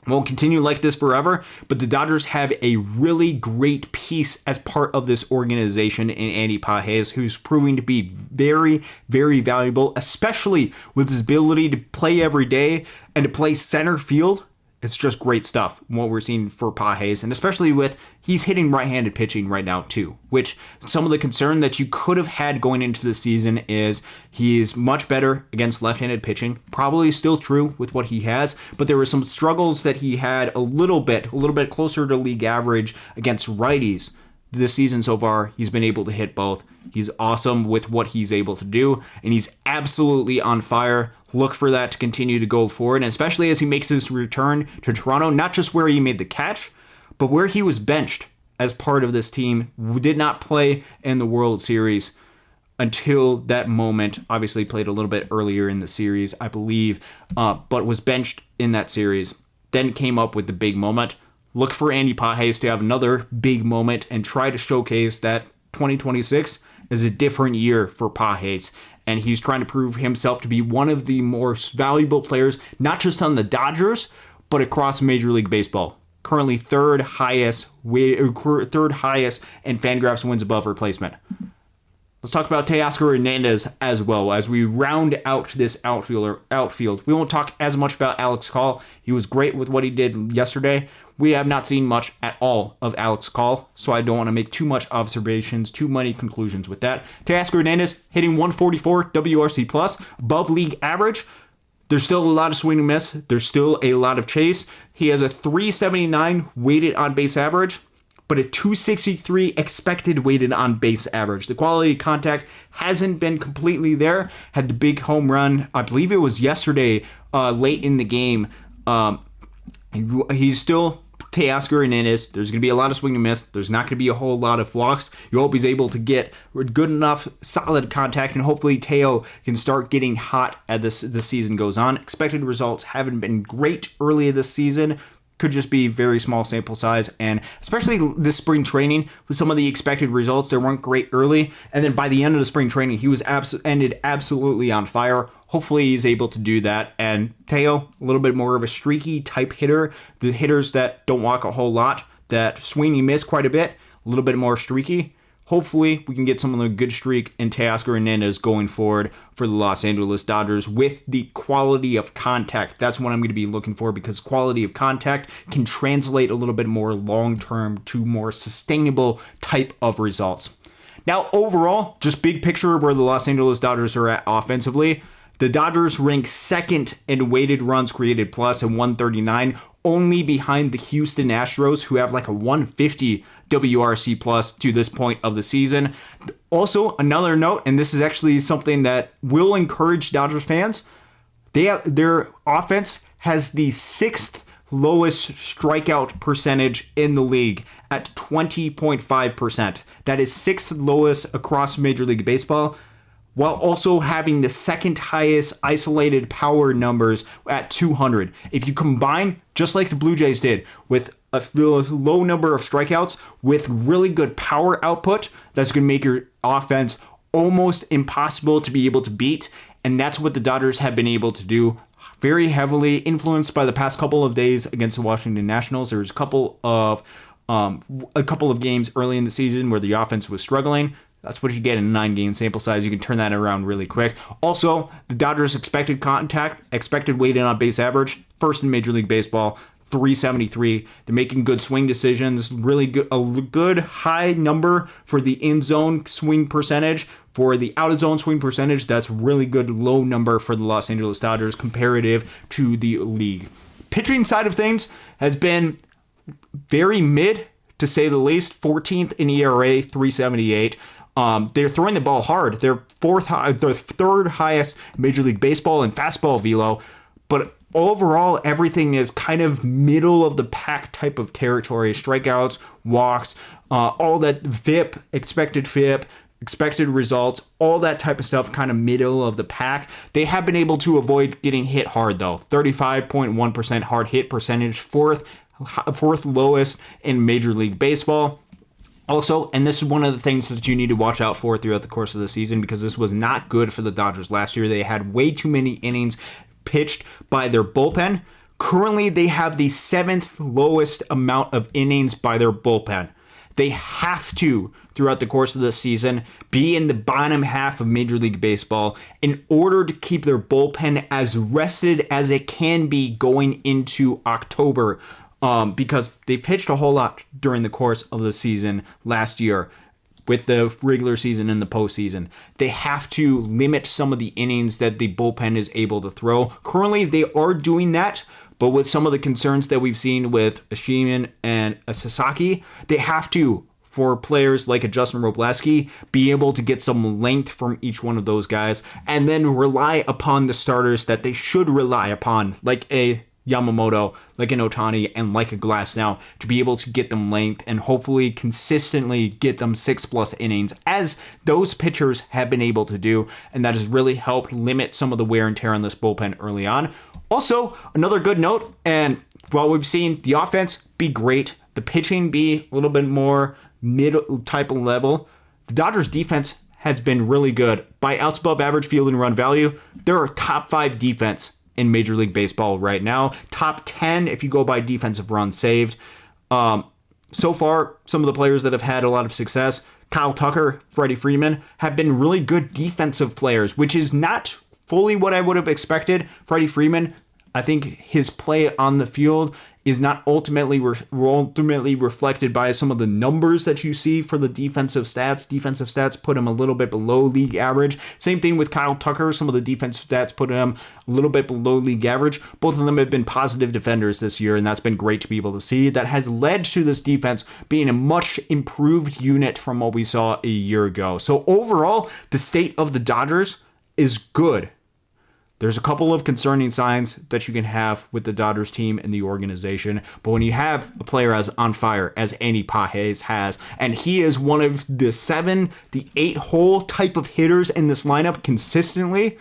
Won't continue like this forever, but the Dodgers have a really great piece as part of this organization in Andy Paez, who's proving to be very, very valuable, especially with his ability to play every day and to play center field. It's just great stuff, what we're seeing for Paez, and especially with he's hitting right-handed pitching right now too, which some of the concern that you could have had going into the season is he is much better against left-handed pitching, probably still true with what he has, but there were some struggles that he had a little bit closer to league average against righties. This season so far, he's been able to hit both. He's awesome with what he's able to do, and he's absolutely on fire. Look for that to continue to go forward, and especially as he makes his return to Toronto, not just where he made the catch, but where he was benched as part of this team. We did not play in the World Series until that moment. Obviously played a little bit earlier in the series, I believe, but was benched in that series. Then came up with the big moment. Look for Andy Paez to have another big moment and try to showcase that 2026 is a different year for Paez. And he's trying to prove himself to be one of the most valuable players, not just on the Dodgers, but across Major League Baseball. Currently third highest in Fangraphs wins above replacement. Let's talk about Teoscar Hernandez as well as we round out this outfield. We won't talk as much about Alex Call. He was great with what he did yesterday. We have not seen much at all of Alex Call, so I don't want to make too much observations, too many conclusions with that. Teoscar Hernandez hitting 144 WRC plus, above league average. There's still a lot of swing and miss. There's still a lot of chase. He has a 379 weighted on base average, but a 263 expected weighted on base average. The quality of contact hasn't been completely there. Had the big home run, I believe it was yesterday, late in the game. He's still Teoscar Hernandez. There's going to be a lot of swing and miss. There's not going to be a whole lot of walks. You hope he's able to get good enough solid contact, and hopefully Teo can start getting hot as the season goes on. Expected results haven't been great early this season. Could just be very small sample size, and especially this spring training with some of the expected results, they weren't great early, and then by the end of the spring training, he was ended absolutely on fire. Hopefully he's able to do that, and Teo, a little bit more of a streaky type hitter, the hitters that don't walk a whole lot, that swing and miss quite a bit, a little bit more streaky. Hopefully, we can get some of the good streak in Teoscar Hernandez going forward for the Los Angeles Dodgers with the quality of contact. That's what I'm going to be looking for, because quality of contact can translate a little bit more long-term to more sustainable type of results. Now, overall, just big picture of where the Los Angeles Dodgers are at offensively. The Dodgers rank second in weighted runs created plus at 139, only behind the Houston Astros, who have like a 150 WRC plus to this point of the season. Also, another note, and this is actually something that will encourage Dodgers fans, their offense has the sixth lowest strikeout percentage in the league at 20.5%. That is sixth lowest across Major League Baseball, while also having the second highest isolated power numbers at 200. If you combine, just like the Blue Jays did, with a low number of strikeouts with really good power output, that's going to make your offense almost impossible to be able to beat, and that's what the Dodgers have been able to do. Very heavily influenced by the past couple of days against the Washington Nationals. There's a couple of games early in the season where the offense was struggling. That's what you get in a 9-game sample size. You can turn that around really quick. Also, the Dodgers' expected contact, expected weighted on base average, first in Major League Baseball, 373. They're making good swing decisions. Really good, a good high number for the in-zone swing percentage. For the out-of-zone swing percentage, that's really good low number for the Los Angeles Dodgers comparative to the league. Pitching side of things has been very mid, to say the least. 14th in ERA, 378. They're throwing the ball hard. They're third highest Major League Baseball and fastball velo, but overall everything is kind of middle of the pack type of territory. Strikeouts, walks, all that FIP, expected results, all that type of stuff, kind of middle of the pack. They have been able to avoid getting hit hard though. 35.1% hard hit percentage, fourth lowest in Major League Baseball. Also, and this is one of the things that you need to watch out for throughout the course of the season, because this was not good for the Dodgers last year. They had way too many innings pitched by their bullpen. Currently, they have the 7th lowest amount of innings by their bullpen. They have to, throughout the course of the season, be in the bottom half of Major League Baseball in order to keep their bullpen as rested as it can be going into October, because they pitched a whole lot during the course of the season last year with the regular season and the postseason. They have to limit some of the innings that the bullpen is able to throw. Currently, they are doing that, but with some of the concerns that we've seen with a Sheeman and a Sasaki, they have to, for players like a Justin Robleski, be able to get some length from each one of those guys and then rely upon the starters that they should rely upon, like a Yamamoto, like an Ohtani, and like a Glasnow, to be able to get them length and hopefully consistently get them 6+ innings, as those pitchers have been able to do, and that has really helped limit some of the wear and tear on this bullpen early on. Also, another good note, and while we've seen the offense be great, the pitching be a little bit more middle type of level, the Dodgers defense has been really good. By outs above average field and run value, they're a top 5 defense in Major League Baseball right now. Top 10 if you go by defensive runs saved. So far, some of the players that have had a lot of success, Kyle Tucker, Freddie Freeman, have been really good defensive players, which is not fully what I would have expected. Freddie Freeman, I think his play on the field is not ultimately reflected by some of the numbers that you see for the defensive stats. Defensive stats put him a little bit below league average. Same thing with Kyle Tucker. Some of the defensive stats put him a little bit below league average. Both of them have been positive defenders this year, and that's been great to be able to see. That has led to this defense being a much improved unit from what we saw a year ago. So overall, the state of the Dodgers is good. There's a couple of concerning signs that you can have with the Dodgers team and the organization, but when you have a player as on fire as Andy Pages has, and he is one of the 8-hole type of hitters in this lineup consistently,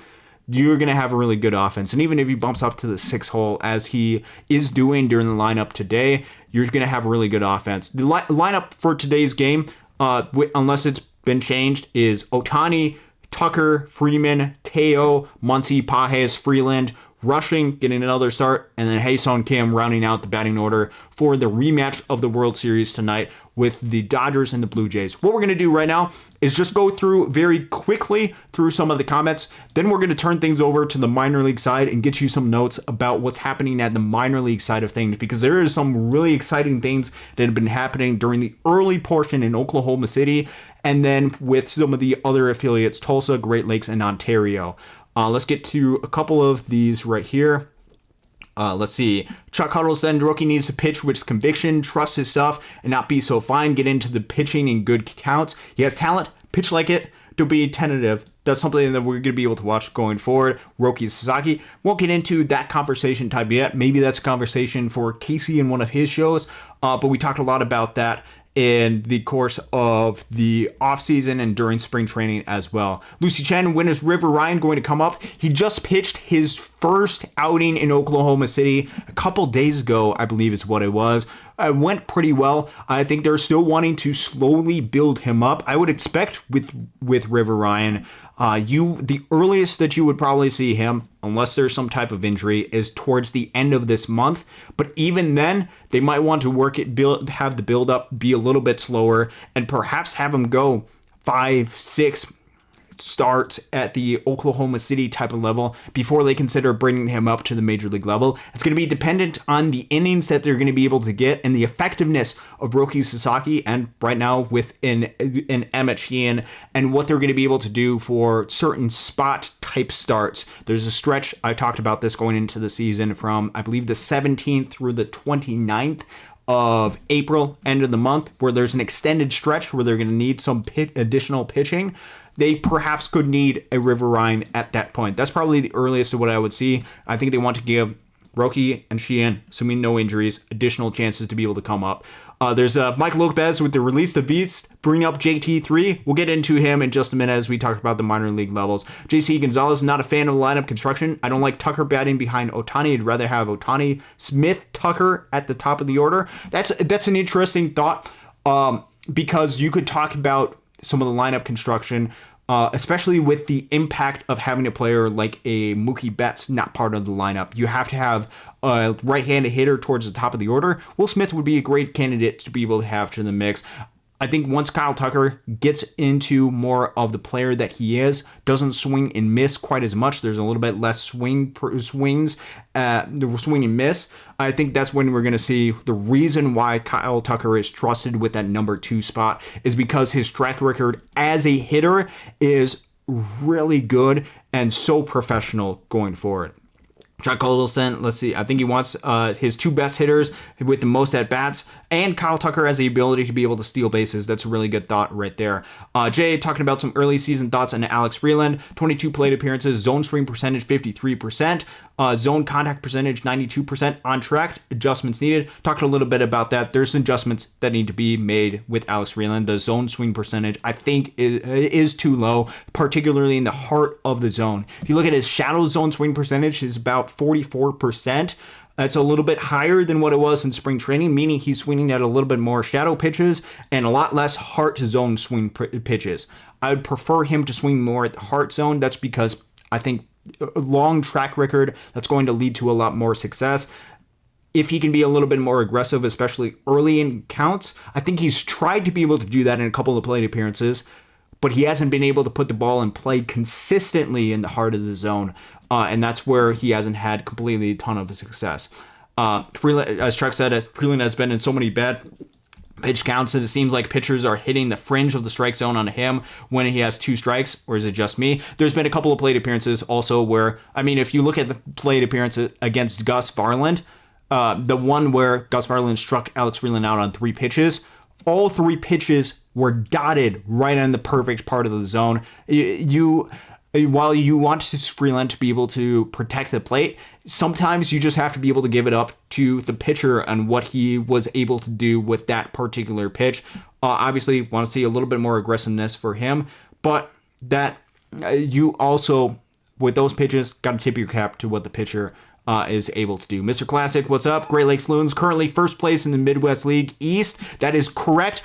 you're going to have a really good offense. And even if he bumps up to the 6-hole as he is doing during the lineup today, you're going to have a really good offense. The lineup for today's game, unless it's been changed, is Ohtani, Tucker, Freeman, Teo, Muncy, Pages, Freeland, rushing, getting another start, and then Ha-Seong Kim rounding out the batting order for the rematch of the World Series tonight with the Dodgers and the Blue Jays. What we're going to do right now is just go through very quickly through some of the comments. Then we're going to turn things over to the minor league side and get you some notes about what's happening at the minor league side of things, because there is some really exciting things that have been happening during the early portion in Oklahoma City, and then with some of the other affiliates, Tulsa, Great Lakes, and Ontario. Let's get to a couple of these right here. Let's see. Chuck Huddleston, rookie needs to pitch with conviction, trust his stuff, and not be so fine. Get into the pitching in good counts. He has talent. Pitch like it. Don't be tentative. That's something that we're going to be able to watch going forward. Roki Sasaki. Won't get into that conversation type yet. Maybe that's a conversation for Casey in one of his shows. But we talked a lot about that in the course of the offseason and during spring training as well. Lucy Chen, when is River Ryan going to come up? He just pitched his first outing in Oklahoma City a couple days ago, I believe is what it was. went pretty well. I think they're still wanting to slowly build him up. I would expect with River Ryan, the earliest that you would probably see him, unless there's some type of injury, is towards the end of this month. But even then, they might want to have the build up be a little bit slower, and perhaps have him go 5-6 starts at the Oklahoma City type of level before they consider bringing him up to the major league level. It's going to be dependent on the innings that they're going to be able to get and the effectiveness of Roki Sasaki, and right now with an Emmett Sheehan, and what they're going to be able to do for certain spot type starts. There's a stretch, I talked about this going into the season, from I believe the 17th through the 29th of April, end of the month, where there's an extended stretch where they're going to need some additional pitching. They perhaps could need a River Ryan at that point. That's probably the earliest of what I would see. I think they want to give Roki and Sheehan, assuming no injuries, additional chances to be able to come up. There's Mike Lopez with the Release the Beast, bring up JT3. We'll get into him in just a minute as we talk about the minor league levels. JC Gonzalez, not a fan of lineup construction. I don't like Tucker batting behind Ohtani. I'd rather have Ohtani, Smith, Tucker at the top of the order. That's an interesting thought, because you could talk about some of the lineup construction, especially with the impact of having a player like a Mookie Betts not part of the lineup. You have to have a right-handed hitter towards the top of the order. Will Smith would be a great candidate to be able to have to the mix. I think once Kyle Tucker gets into more of the player that he is, doesn't swing and miss quite as much, there's a little bit less swing and miss, I think that's when we're going to see the reason why Kyle Tucker is trusted with that number 2 spot, is because his track record as a hitter is really good and so professional going forward. Chuck Colson, let's see, I think he wants his 2 best hitters with the most at-bats, and Kyle Tucker has the ability to be able to steal bases. That's a really good thought right there. Jay talking about some early season thoughts on Alex Freeland. 22 plate appearances, zone swing percentage 53%, zone contact percentage 92%, on track, adjustments needed. Talked a little bit about that. There's some adjustments that need to be made with Alex Freeland. The zone swing percentage, I think, is too low, particularly in the heart of the zone. If you look at his shadow zone swing percentage, is about 44%. That's a little bit higher than what it was in spring training, meaning he's swinging at a little bit more shadow pitches and a lot less heart zone swing pitches. I would prefer him to swing more at the heart zone. That's because I think a long track record, that's going to lead to a lot more success. If he can be a little bit more aggressive, especially early in counts, I think he's tried to be able to do that in a couple of plate appearances, but he hasn't been able to put the ball in play consistently in the heart of the zone. And that's where he hasn't had completely a ton of success. Freeland, as Chuck said, Freeland has been in so many bad pitch counts, and it seems like pitchers are hitting the fringe of the strike zone on him when he has 2 strikes, or is it just me? There's been a couple of plate appearances also where, I mean, if you look at the plate appearances against Gus Varland, the one where Gus Varland struck Alex Freeland out on 3 pitches, all 3 pitches were dotted right on the perfect part of the zone. While you want Freeland to be able to protect the plate, sometimes you just have to be able to give it up to the pitcher and what he was able to do with that particular pitch. Obviously, want to see a little bit more aggressiveness for him, but that you also, with those pitches, got to tip your cap to what the pitcher is able to do. Mr. Classic, what's up? Great Lakes Loons currently first place in the Midwest League East. That is correct.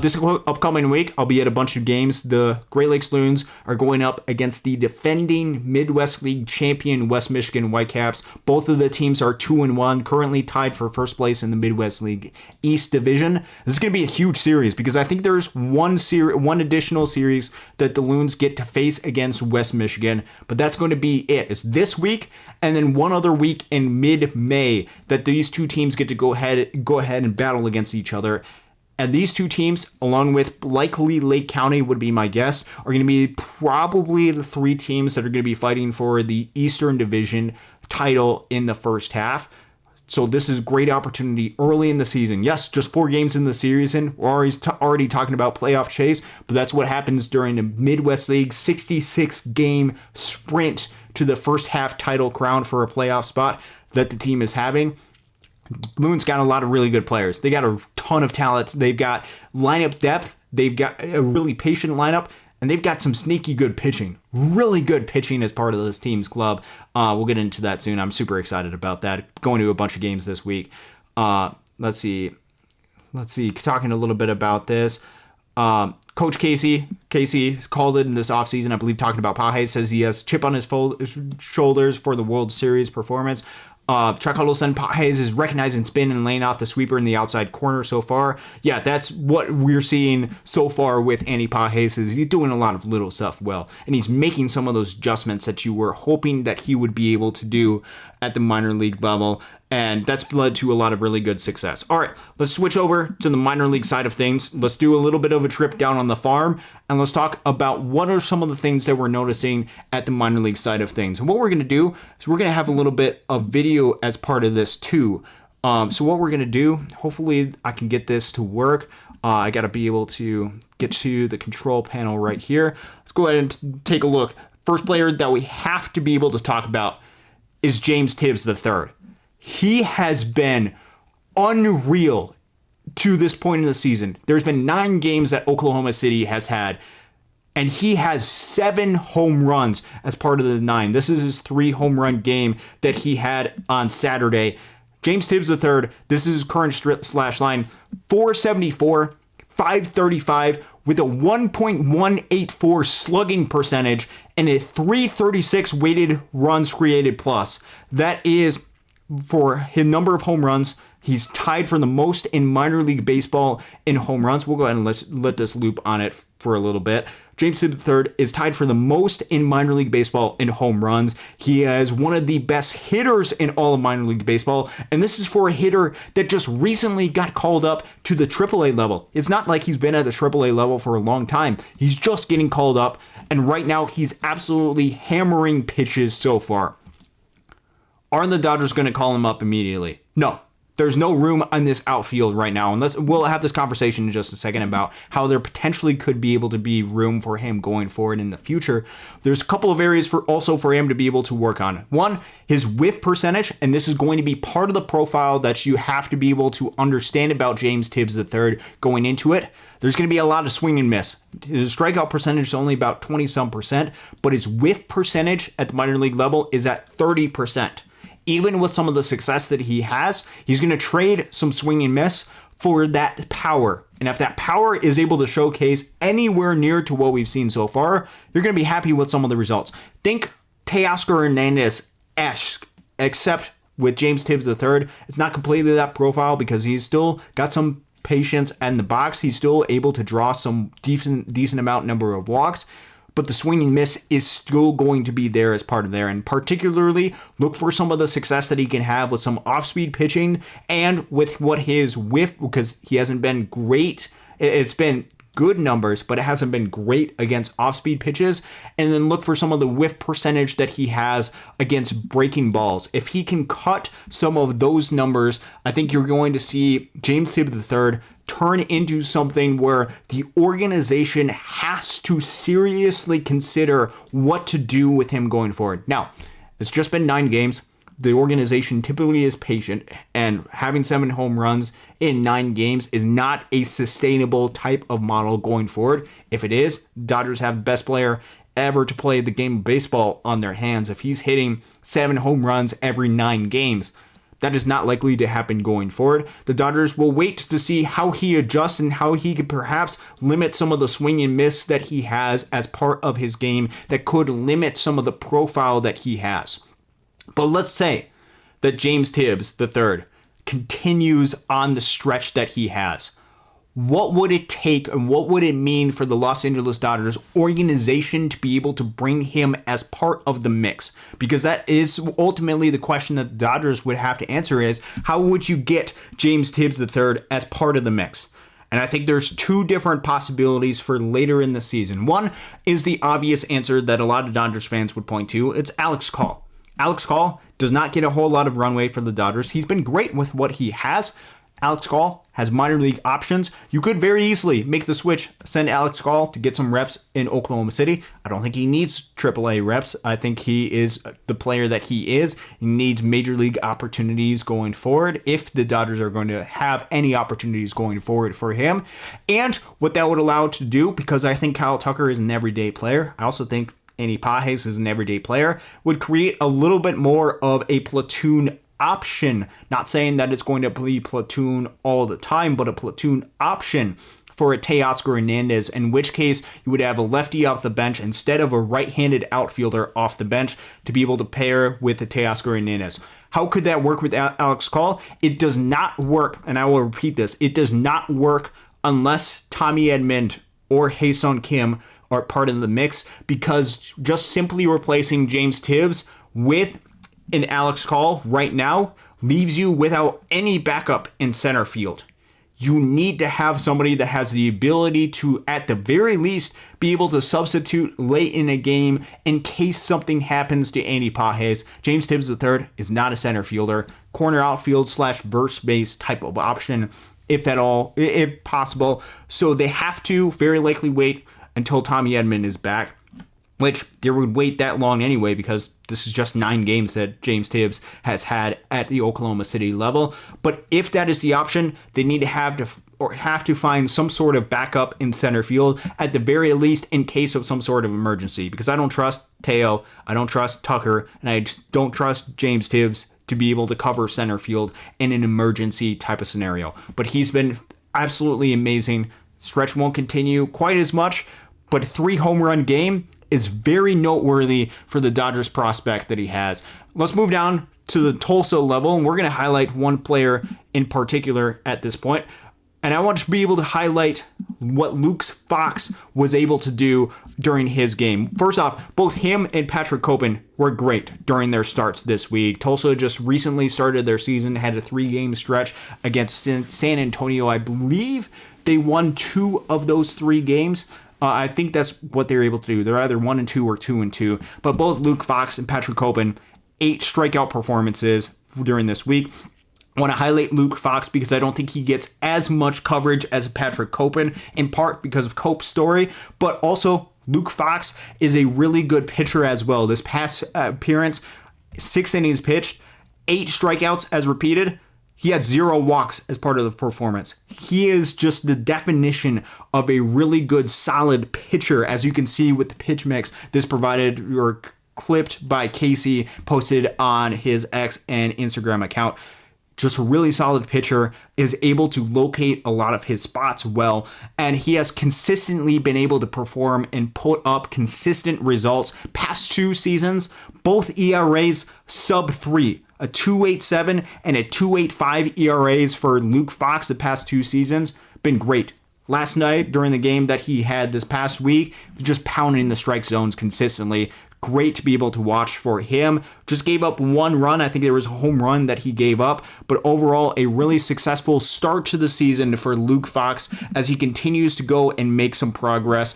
This upcoming week, I'll be at a bunch of games. The Great Lakes Loons are going up against the defending Midwest League champion West Michigan Whitecaps. Both of the teams are 2-1, currently tied for first place in the Midwest League East Division. This is going to be a huge series because I think there's one additional series that the Loons get to face against West Michigan, but that's going to be it. It's this week, and then one other week in mid-May that these two teams get to go ahead and battle against each other. And these two teams, along with likely Lake County would be my guess, are going to be probably the 3 teams that are going to be fighting for the Eastern Division title in the first half. So this is a great opportunity early in the season. Yes, just 4 games in the season. We're already talking about playoff chase, but that's what happens during the Midwest League 66-game sprint to the first half title crown for a playoff spot that the team is having. Loon's got a lot of really good players. They got a ton of talent. They've got lineup depth. They've got a really patient lineup, and they've got some sneaky good pitching. Really good pitching as part of this team's club. We'll get into that soon. I'm super excited about that. Going to a bunch of games this week. Let's see. let's see, talking a little bit about this. Coach Casey called it in this offseason, I believe, talking about Pages, says he has chip on his shoulders for the World Series performance. Chuck Huddleston, Pages is recognizing spin and laying off the sweeper in the outside corner so far. Yeah, that's what we're seeing so far with Andy Pages. Is he's doing a lot of little stuff well, and he's making some of those adjustments that you were hoping that he would be able to do at the minor league level, and that's led to a lot of really good success. All right, let's switch over to the minor league side of things. Let's do a little bit of a trip down on the farm, and let's talk about what are some of the things that we're noticing at the minor league side of things. And what we're going to do is we're going to have a little bit of video as part of this too. So what we're going to do, hopefully I can get this to work. I got to be able to get to the control panel right here. Let's go ahead and take a look. First player that we have to be able to talk about is James Tibbs III. He has been unreal to this point in the season. There's been 9 games that Oklahoma City has had, and he has 7 home runs as part of the 9. This is his 3 home run game that he had on Saturday. James Tibbs III, this is his current slash line, 474, 535, with a 1.184 slugging percentage and a 336 weighted runs created plus. That is, for his number of home runs, he's tied for the most in minor league baseball in home runs. We'll go ahead and let this loop on it for a little bit. James Tibbs III is tied for the most in minor league baseball in home runs. He is one of the best hitters in all of minor league baseball, and this is for a hitter that just recently got called up to the AAA level. It's not like he's been at the AAA level for a long time. He's just getting called up, and right now he's absolutely hammering pitches so far. Are the Dodgers going to call him up immediately? No. There's no room on this outfield right now. And we'll have this conversation in just a second about how there potentially could be able to be room for him going forward in the future. There's a couple of areas for him to be able to work on. One, his whiff percentage, and this is going to be part of the profile that you have to be able to understand about James Tibbs III going into it. There's going to be a lot of swing and miss. His strikeout percentage is only about 20-some%, but his whiff percentage at the minor league level is at 30%. Even with some of the success that he has, he's going to trade some swing and miss for that power. And if that power is able to showcase anywhere near to what we've seen so far, you're going to be happy with some of the results. Think Teoscar Hernandez-esque, except with James Tibbs III, it's not completely that profile because he's still got some patience in the box. He's still able to draw some decent amount number of walks. But the swing and miss is still going to be there as part of there. And particularly, look for some of the success that he can have with some off-speed pitching and with what his whiff, because he hasn't been great. It's been good numbers, but it hasn't been great against off-speed pitches. And then look for some of the whiff percentage that he has against breaking balls. If he can cut some of those numbers, I think you're going to see James Tibbs III turn into something where the organization has to seriously consider what to do with him going forward. Now, it's just been 9 games. The organization typically is patient, and having 7 home runs in 9 games is not a sustainable type of model going forward. If it is, Dodgers have the best player ever to play the game of baseball on their hands. If he's hitting 7 home runs every 9 games, that is not likely to happen going forward. The Dodgers will wait to see how he adjusts and how he could perhaps limit some of the swing and miss that he has as part of his game that could limit some of the profile that he has. But let's say that James Tibbs III continues on the stretch that he has. What would it take and what would it mean for the Los Angeles Dodgers organization to be able to bring him as part of the mix? Because that is ultimately the question that the Dodgers would have to answer is, how would you get James Tibbs III as part of the mix? And I think there's 2 different possibilities for later in the season. One is the obvious answer that a lot of Dodgers fans would point to. It's Alex Call. Alex Call does not get a whole lot of runway for the Dodgers. He's been great with what he has. Alex Call has minor league options. You could very easily make the switch, send Alex Call to get some reps in Oklahoma City. I don't think he needs AAA reps. I think he is the player that he is. He needs major league opportunities going forward if the Dodgers are going to have any opportunities going forward for him. And what that would allow to do, because I think Kyle Tucker is an everyday player. I also think Andy Pages is an everyday player, would create a little bit more of a platoon option. Not saying that it's going to be platoon all the time, but a platoon option for a Teoscar Hernandez, in which case you would have a lefty off the bench instead of a right-handed outfielder off the bench to be able to pair with a Teoscar Hernandez. How could that work with Alex Call? It does not work, and I will repeat this, it does not work unless Tommy Edman or Hae-Sung Kim are part of the mix, because just simply replacing James Tibbs with an Alex Call right now leaves you without any backup in center field. You need to have somebody that has the ability to, at the very least, be able to substitute late in a game in case something happens to Andy Pages. James Tibbs III is not a center fielder, corner outfield / verse base type of option, if at all, if possible. So they have to very likely wait until Tommy Edman is back, which they would wait that long anyway, because this is just 9 games that James Tibbs has had at the Oklahoma City level. But if that is the option, they need to have to find some sort of backup in center field, at the very least in case of some sort of emergency, because I don't trust Teo, I don't trust Tucker, and I just don't trust James Tibbs to be able to cover center field in an emergency type of scenario. But he's been absolutely amazing. Stretch won't continue quite as much, but a 3 home run game is very noteworthy for the Dodgers prospect that he has. Let's move down to the Tulsa level, and we're going to highlight one player in particular at this point. And I want to be able to highlight what Luke Fox was able to do during his game. First off, both him and Patrick Copen were great during their starts this week. Tulsa just recently started their season, had a 3-game stretch against San Antonio. I believe they won 2 of those 3 games. I think that's what they're able to do. They're either 1-2 or 2-2. But both Luke Fox and Patrick Copen, 8 strikeout performances during this week. I want to highlight Luke Fox because I don't think he gets as much coverage as Patrick Copen, in part because of Cope's story, but also Luke Fox is a really good pitcher as well. This past appearance, 6 innings pitched, 8 strikeouts as repeated. He had 0 walks as part of the performance. He is just the definition of a really good, solid pitcher, as you can see with the pitch mix this provided or clipped by Casey, posted on his X and Instagram account. Just a really solid pitcher, is able to locate a lot of his spots well, and he has consistently been able to perform and put up consistent results. Past 2 seasons, both ERAs sub 3. A 2.87 and a 2.85 ERAs for Luke Fox the past 2 seasons. Been great. Last night, during the game that he had this past week, just pounding the strike zones consistently. Great to be able to watch for him. Just gave up 1 run. I think there was a home run that he gave up. But overall, a really successful start to the season for Luke Fox as he continues to go and make some progress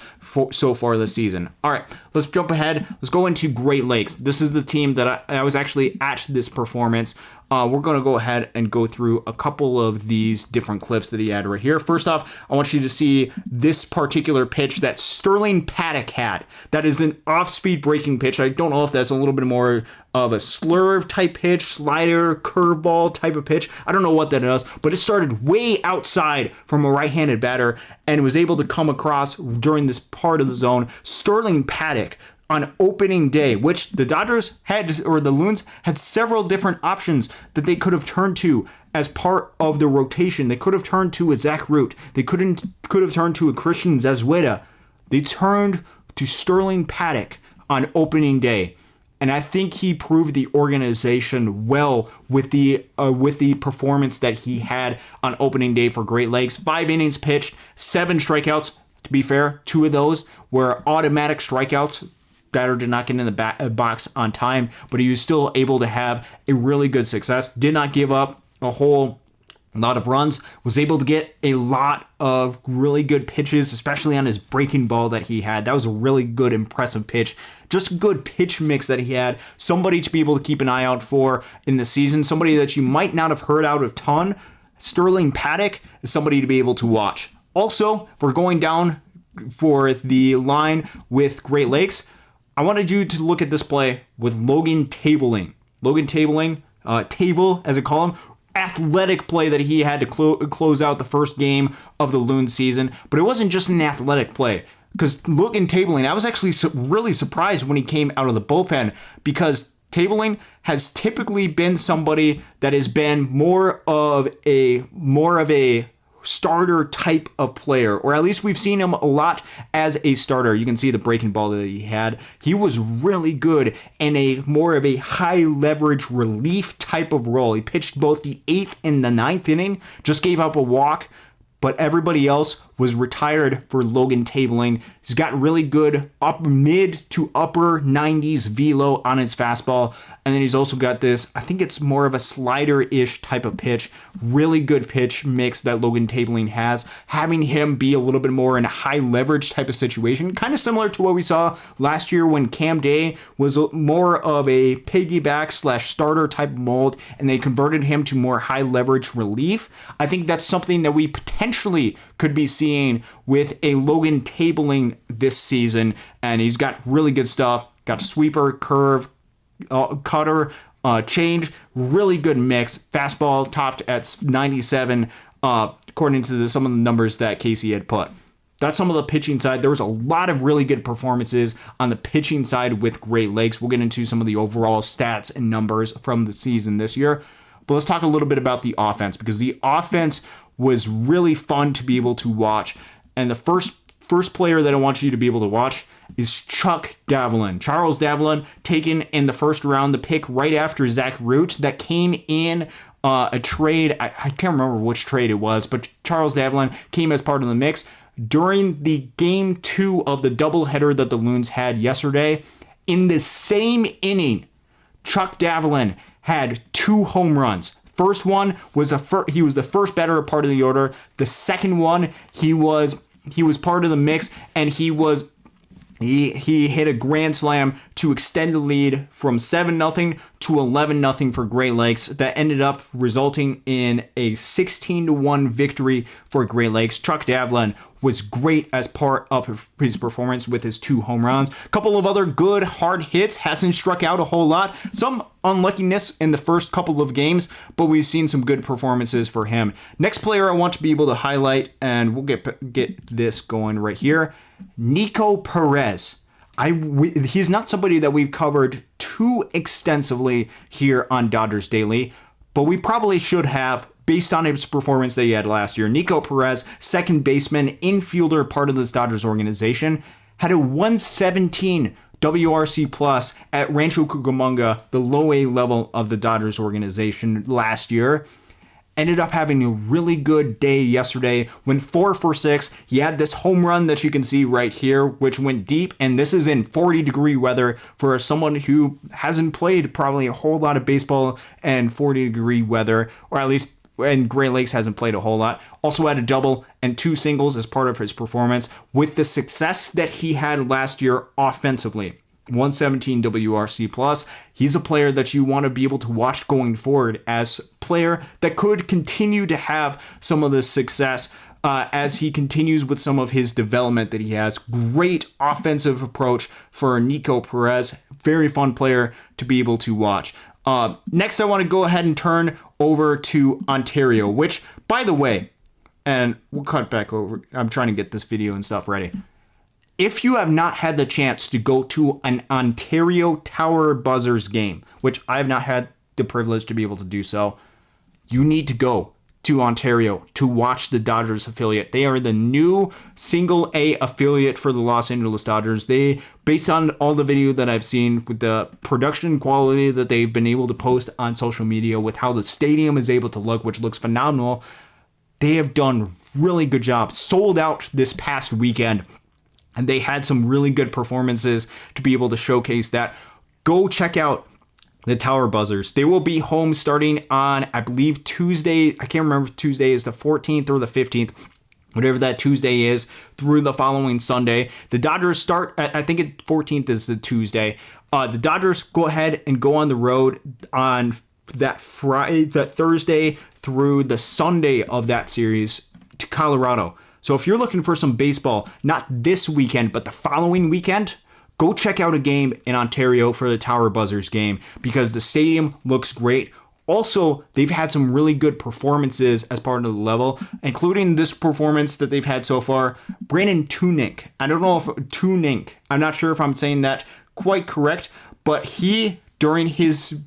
so far this season. All right, let's jump ahead. Let's go into Great Lakes. This is the team that I was actually at this performance. We're going to go ahead and go through a couple of these different clips that he had right here. First off, I want you to see this particular pitch that Sterling Paddock had. That is an off-speed breaking pitch. I don't know if that's a little bit more of a slurve type pitch, slider, curveball type of pitch. I don't know what that is, but it started way outside from a right-handed batter and was able to come across during this part of the zone. Sterling Paddock on opening day, which the Dodgers had, or the Loons had several different options that they could have turned to as part of the rotation. They could have turned to a Zach Root. They could have turned to a Christian Zezweda. They turned to Sterling Paddock on opening day. And I think he proved the organization well with the performance that he had on opening day for Great Lakes. 5 innings pitched, 7 strikeouts. To be fair, 2 of those were automatic strikeouts. Batter did not get in the box on time, but he was still able to have a really good success. Did not give up a whole lot of runs. Was able to get a lot of really good pitches, especially on his breaking ball that he had. That was a really good, impressive pitch. Just a good pitch mix that he had. Somebody to be able to keep an eye out for in the season. Somebody that you might not have heard out of ton. Sterling Paddock is somebody to be able to watch. Also, if we're going down for the line with Great Lakes, I wanted you to look at this play with Logan Tabling. Logan Tabling, Table as I call him, athletic play that he had to close out the first game of the Loon season. But it wasn't just an athletic play, because Logan Tabling, I was actually really surprised when he came out of the bullpen, because Tabling has typically been somebody that has been more of a starter type of player, or at least we've seen him a lot as a starter. You can see the breaking ball that he had. He was really good in a more of a high leverage relief type of role. He pitched both the 8th and the 9th inning, just gave up a walk, but everybody else was retired for Logan Tabling. He's got really good mid to upper 90s velo on his fastball. And then he's also got this, I think it's more of a slider-ish type of pitch. Really good pitch mix that Logan Tabling has. Having him be a little bit more in a high leverage type of situation. Kind of similar to what we saw last year when Cam Day was more of a piggyback / starter type mold. And they converted him to more high leverage relief. I think that's something that we potentially could be seeing with a Logan Tabling this season. And he's got really good stuff. Got sweeper, curve, cutter, change, really good mix. Fastball topped at 97, according to some of the numbers that Casey had put. That's some of the pitching side. There was a lot of really good performances on the pitching side with Great Lakes. We'll get into some of the overall stats and numbers from the season this year. But let's talk a little bit about the offense, because the offense was really fun to be able to watch. And the first player that I want you to be able to watch is Chuck Davelin. Charles Davelin, taken in the first round, the pick right after Zach Root, that came in a trade. I can't remember which trade it was, but Charles Davelin came as part of the mix during the game 2 of the doubleheader that the Loons had yesterday. In the same inning, Chuck Davelin had 2 home runs. First one was he was the first batter part of the order. The second one, he was part of the mix, and he hit a grand slam to extend the lead from 7-0 to 11-0 for Great Lakes. That ended up resulting in a 16-1 victory for Great Lakes. Chuck Davelin was great as part of his performance with his 2 home runs. A couple of other good hard hits. Hasn't struck out a whole lot. Some unluckiness in the first couple of games, but we've seen some good performances for him. Next player I want to be able to highlight, and we'll get this going right here, Nico Perez. He's not somebody that we've covered too extensively here on Dodgers Daily, but we probably should have, based on his performance that he had last year. Nico Perez, second baseman, infielder, part of this Dodgers organization, had a 117 WRC plus at Rancho Cucamonga, the low A level of the Dodgers organization last year. Ended up having a really good day yesterday. Went 4 for 6. He had this home run that you can see right here, which went deep, and this is in 40-degree weather for someone who hasn't played probably a whole lot of baseball in 40-degree weather, or at least and Great Lakes hasn't played a whole lot. Also had a double and 2 singles as part of his performance with the success that he had last year offensively. 117 WRC plus. He's a player that you want to be able to watch going forward as a player that could continue to have some of this success as he continues with some of his development that he has. Great offensive approach for Nico Perez. Very fun player to be able to watch. Next, I want to go ahead and turn over to Ontario, which, by the way, and we'll cut back over. I'm trying to get this video and stuff ready. If you have not had the chance to go to an Ontario Tower Buzzers game, which I have not had the privilege to be able to do so, you need to go to Ontario to watch the Dodgers affiliate. They are the new single A affiliate for the Los Angeles Dodgers. They, based on all the video that I've seen with the production quality that they've been able to post on social media, with how the stadium is able to look, which looks phenomenal, they have done really good job. Sold out this past weekend. And they had some really good performances to be able to showcase that. Go check out the Tower Buzzers. They will be home starting on, I believe, Tuesday. I can't remember if Tuesday is the 14th or the 15th. Whatever that Tuesday is, through the following Sunday. The Dodgers start, I think 14th is the Tuesday. The Dodgers go ahead and go on the road on that Thursday through the Sunday of that series to Colorado. So if you're looking for some baseball, not this weekend, but the following weekend, go check out a game in Ontario for the Tower Buzzers game, because the stadium looks great. Also, they've had some really good performances as part of the level, including this performance that they've had so far. Brandon Tunick. I don't know if Tunick. I'm not sure if I'm saying that quite correct, but he during his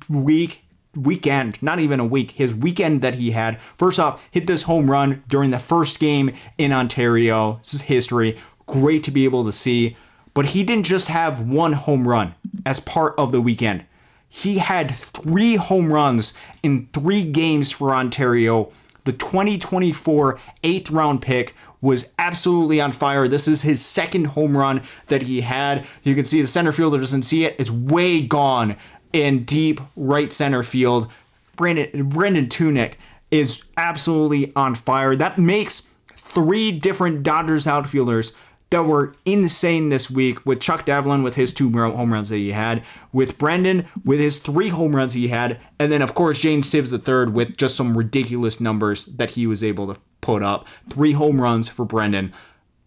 weekend, not even a week, his weekend that he had. First off, hit this home run during the first game in Ontario's history. Great to be able to see. But he didn't just have one home run as part of the weekend. He had 3 home runs in 3 games for Ontario. The 2024 8th round pick was absolutely on fire. This is his second home run that he had. You can see the center fielder doesn't see it. It's way gone in deep right center field. Brendan Tunick is absolutely on fire. That makes 3 different Dodgers outfielders that were insane this week, with Chuck Devlin with his 2 home runs that he had, with Brendan with his 3 home runs he had, and then of course James Tibbs III with just some ridiculous numbers that he was able to put up. 3 home runs for Brendan.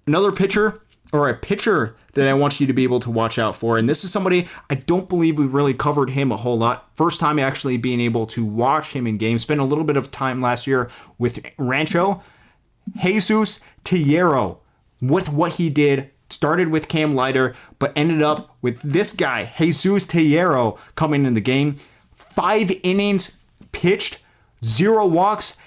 Another pitcher, or a pitcher that I want you to be able to watch out for, and this is somebody I don't believe we really covered him a whole lot. First time actually being able to watch him in games. Spent a little bit of time last year with Rancho. Jesus Tejero, with what he did, started with Cam Leiter, but ended up with this guy, Jesus Tejero, coming in the game. 5 innings pitched, 0 walks,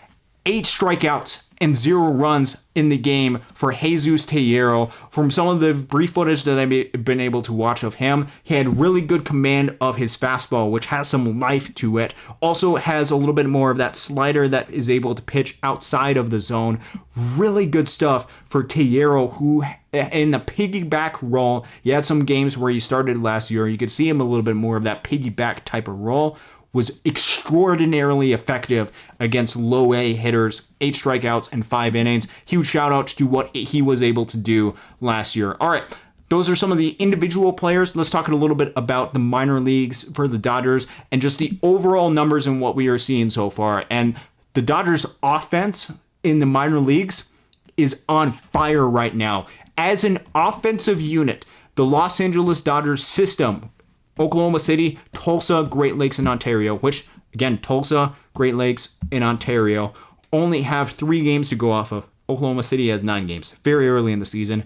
8 strikeouts, and 0 runs in the game for Jesus Tejero. From some of the brief footage that I've been able to watch of him, he had really good command of his fastball, which has some life to it. Also has a little bit more of that slider that is able to pitch outside of the zone. Really good stuff for Tejero, who in the piggyback role, he had some games where he started last year. You could see him a little bit more of that piggyback type of role. Was extraordinarily effective against low A hitters, 8 strikeouts and 5 innings. Huge shout outs to what he was able to do last year. All right, those are some of the individual players. Let's talk a little bit about the minor leagues for the Dodgers and just the overall numbers and what we are seeing so far. And the Dodgers offense in the minor leagues is on fire right now. As an offensive unit, the Los Angeles Dodgers system, Oklahoma City, Tulsa, Great Lakes, and Ontario, which, again, Tulsa, Great Lakes, and Ontario only have 3 games to go off of. Oklahoma City has 9 games, very early in the season.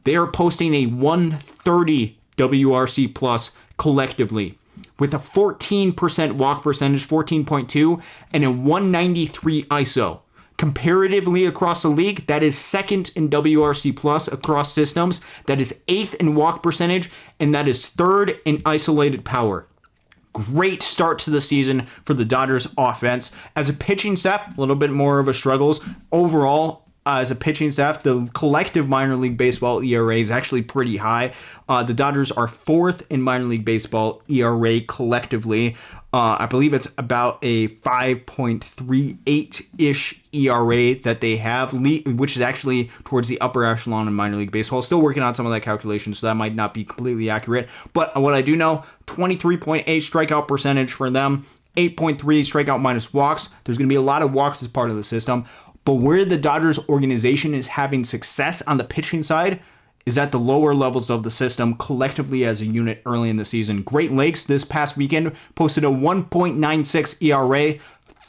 They are posting a 130 WRC plus collectively, with a 14% walk percentage, 14.2, and a 193 ISO. Comparatively across the league, that is second in WRC plus across systems, that is 8th in walk percentage, and that is 3rd in isolated power. Great start to the season for the Dodgers offense. As a pitching staff, a little bit more of a struggles. Overall, as a pitching staff, the collective minor league baseball ERA is actually pretty high. The Dodgers are 4th in minor league baseball ERA collectively. I believe it's about a 5.38-ish ERA that they have, which is actually towards the upper echelon in minor league baseball. Still working on some of that calculation, so that might not be completely accurate. But what I do know, 23.8 strikeout percentage for them, 8.3 strikeout minus walks. There's going to be a lot of walks as part of the system. But where the Dodgers organization is having success on the pitching side is at the lower levels of the system collectively as a unit early in the season. Great Lakes this past weekend posted a 1.96 ERA,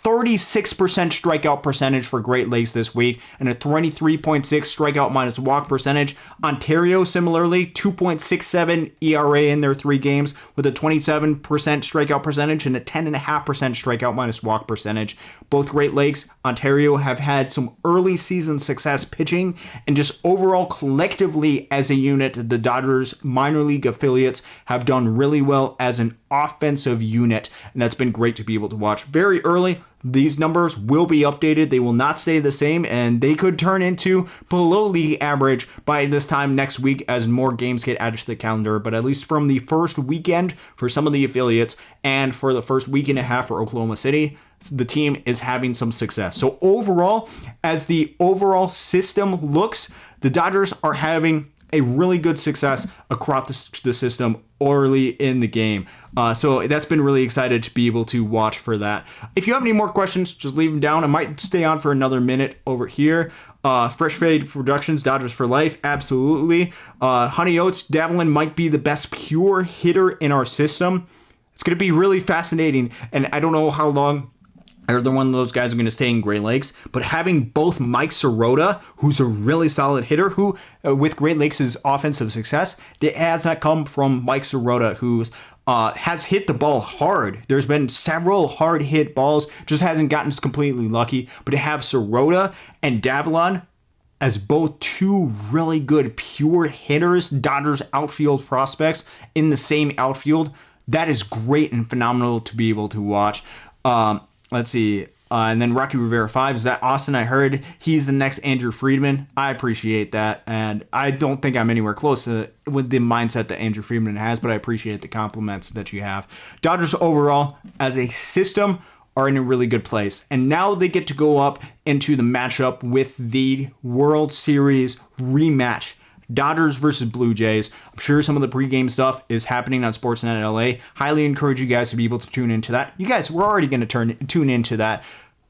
36% strikeout percentage for Great Lakes this week, and a 23.6 strikeout minus walk percentage. Ontario, similarly, 2.67 ERA in their 3 games with a 27% strikeout percentage and a 10.5% strikeout minus walk percentage. Both Great Lakes, Ontario have had some early season success pitching, and just overall collectively as a unit, the Dodgers minor league affiliates have done really well as an offensive unit, and that's been great to be able to watch. Very early, these numbers will be updated. They will not stay the same, and they could turn into below league average by this time next week as more games get added to the calendar. But at least from the first weekend for some of the affiliates and for the first week and a half for Oklahoma City, the team is having some success. So overall, as the overall system looks, the Dodgers are having a really good success across the system early in the game. So that's been really excited to be able to watch for that. If you have any more questions, just leave them down. I might stay on for another minute over here. Fresh Fade Productions, Dodgers for Life, absolutely. Honey Oats, Davlin might be the best pure hitter in our system. It's going to be really fascinating, and I don't know how long either one of those guys are going to stay in Great Lakes, but having both Mike Sirota, who's a really solid hitter, who with Great Lakes' offensive success, it has not come from Mike Sirota, who's has hit the ball hard. There's been several hard hit balls, just hasn't gotten completely lucky. But to have Sirota and Davlon as both two really good pure hitters, Dodgers outfield prospects in the same outfield, that is great and phenomenal to be able to watch. Let's see. And then Rocky Rivera 5, is that Austin? I heard he's the next Andrew Friedman. I appreciate that. And I don't think I'm anywhere close to with the mindset that Andrew Friedman has, but I appreciate the compliments that you have. Dodgers overall, as a system, are in a really good place. And now they get to go up into the matchup with the World Series rematch. Dodgers versus Blue Jays. I'm sure some of the pregame stuff is happening on Sportsnet LA. Highly encourage you guys to be able to tune into that. You guys, we're already going to tune into that.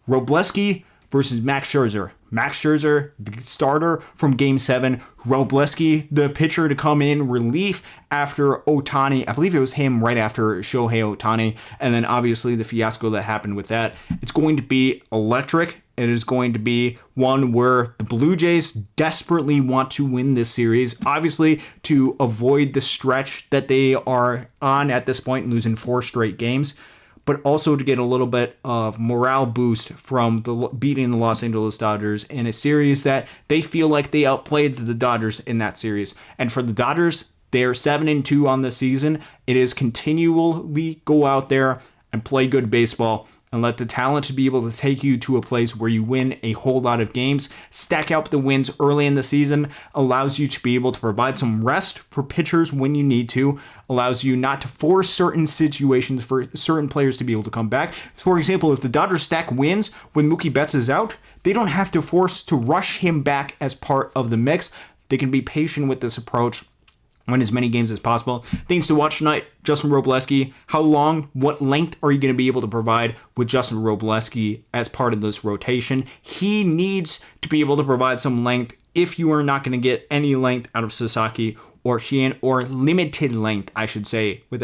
Robleski versus Max Scherzer. Max Scherzer, the starter from Game 7. Robleski, the pitcher to come in relief after Ohtani. I believe it was him right after Shohei Ohtani. And then obviously the fiasco that happened with that. It's going to be electric. It is going to be one where the Blue Jays desperately want to win this series. Obviously, to avoid the stretch that they are on at this point, losing 4 straight games. But also to get a little bit of morale boost from beating the Los Angeles Dodgers in a series that they feel like they outplayed the Dodgers in that series. And for the Dodgers, they are 7-2 on the season. It is continually go out there and play good baseball and let the talent be able to take you to a place where you win a whole lot of games. Stack up the wins early in the season allows you to be able to provide some rest for pitchers when you need to, allows you not to force certain situations for certain players to be able to come back. For example, if the Dodgers stack wins when Mookie Betts is out, they don't have to force to rush him back as part of the mix. They can be patient with this approach. Win as many games as possible. Things to watch tonight, Justin Robleski. How long, what length are you going to be able to provide with Justin Robleski as part of this rotation? He needs to be able to provide some length if you are not going to get any length out of Sasaki or Sheehan, or limited length, I should say, with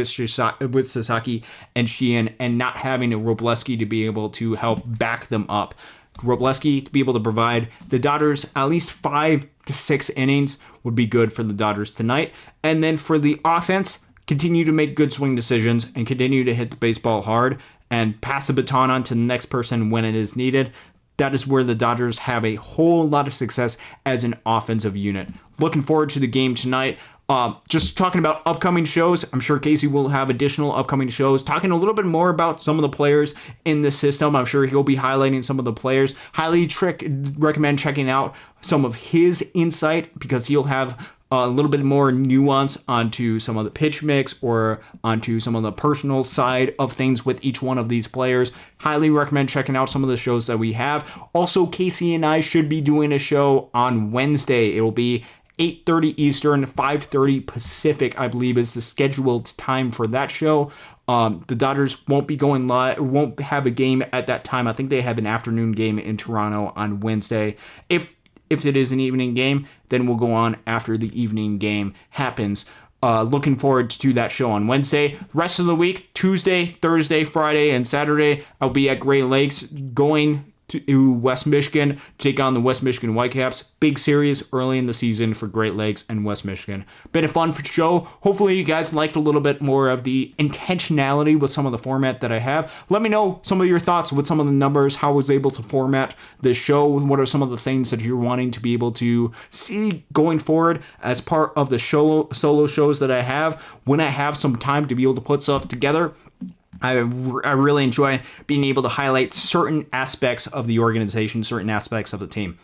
Sasaki and Sheehan, and not having a Robleski to be able to help back them up. Robleski to be able to provide the Dodgers at least 5 to 6 innings would be good for the Dodgers tonight. And then for the offense, continue to make good swing decisions and continue to hit the baseball hard and pass the baton on to the next person when it is needed. That is where the Dodgers have a whole lot of success as an offensive unit. Looking forward to the game tonight. Just talking about upcoming shows, I'm sure Casey will have additional upcoming shows, talking a little bit more about some of the players in the system. I'm sure he'll be highlighting some of the players. Highly recommend checking out some of his insight because he'll have a little bit more nuance onto some of the pitch mix or onto some of the personal side of things with each one of these players. Highly recommend checking out some of the shows that we have. Also, Casey and I should be doing a show on Wednesday. It will be 8:30 Eastern, 5:30 Pacific, I believe, is the scheduled time for that show. The Dodgers won't be going live, won't have a game at that time. I think they have an afternoon game in Toronto on Wednesday. If it is an evening game, then we'll go on after the evening game happens. Looking forward to that show on Wednesday. Rest of the week, Tuesday, Thursday, Friday, and Saturday, I'll be at Great Lakes going to West Michigan to take on the West Michigan Whitecaps. Big series early in the season for Great Lakes and West Michigan. Been a fun show. Hopefully you guys liked a little bit more of the intentionality with some of the format that I have. Let me know some of your thoughts with some of the numbers, how I was able to format the show, what are some of the things that you're wanting to be able to see going forward as part of the solo shows that I have. When I have some time to be able to put stuff together, I really enjoy being able to highlight certain aspects of the organization, certain aspects of the team.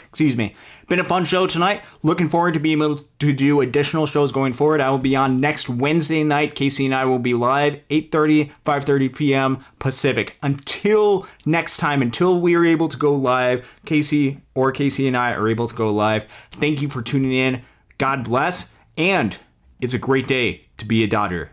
Excuse me. Been a fun show tonight. Looking forward to being able to do additional shows going forward. I will be on next Wednesday night. Casey and I will be live 8:30, 5:30 p.m. Pacific. Until next time, until we are able to go live, Casey and I are able to go live. Thank you for tuning in. God bless. And it's a great day to be a Dodger.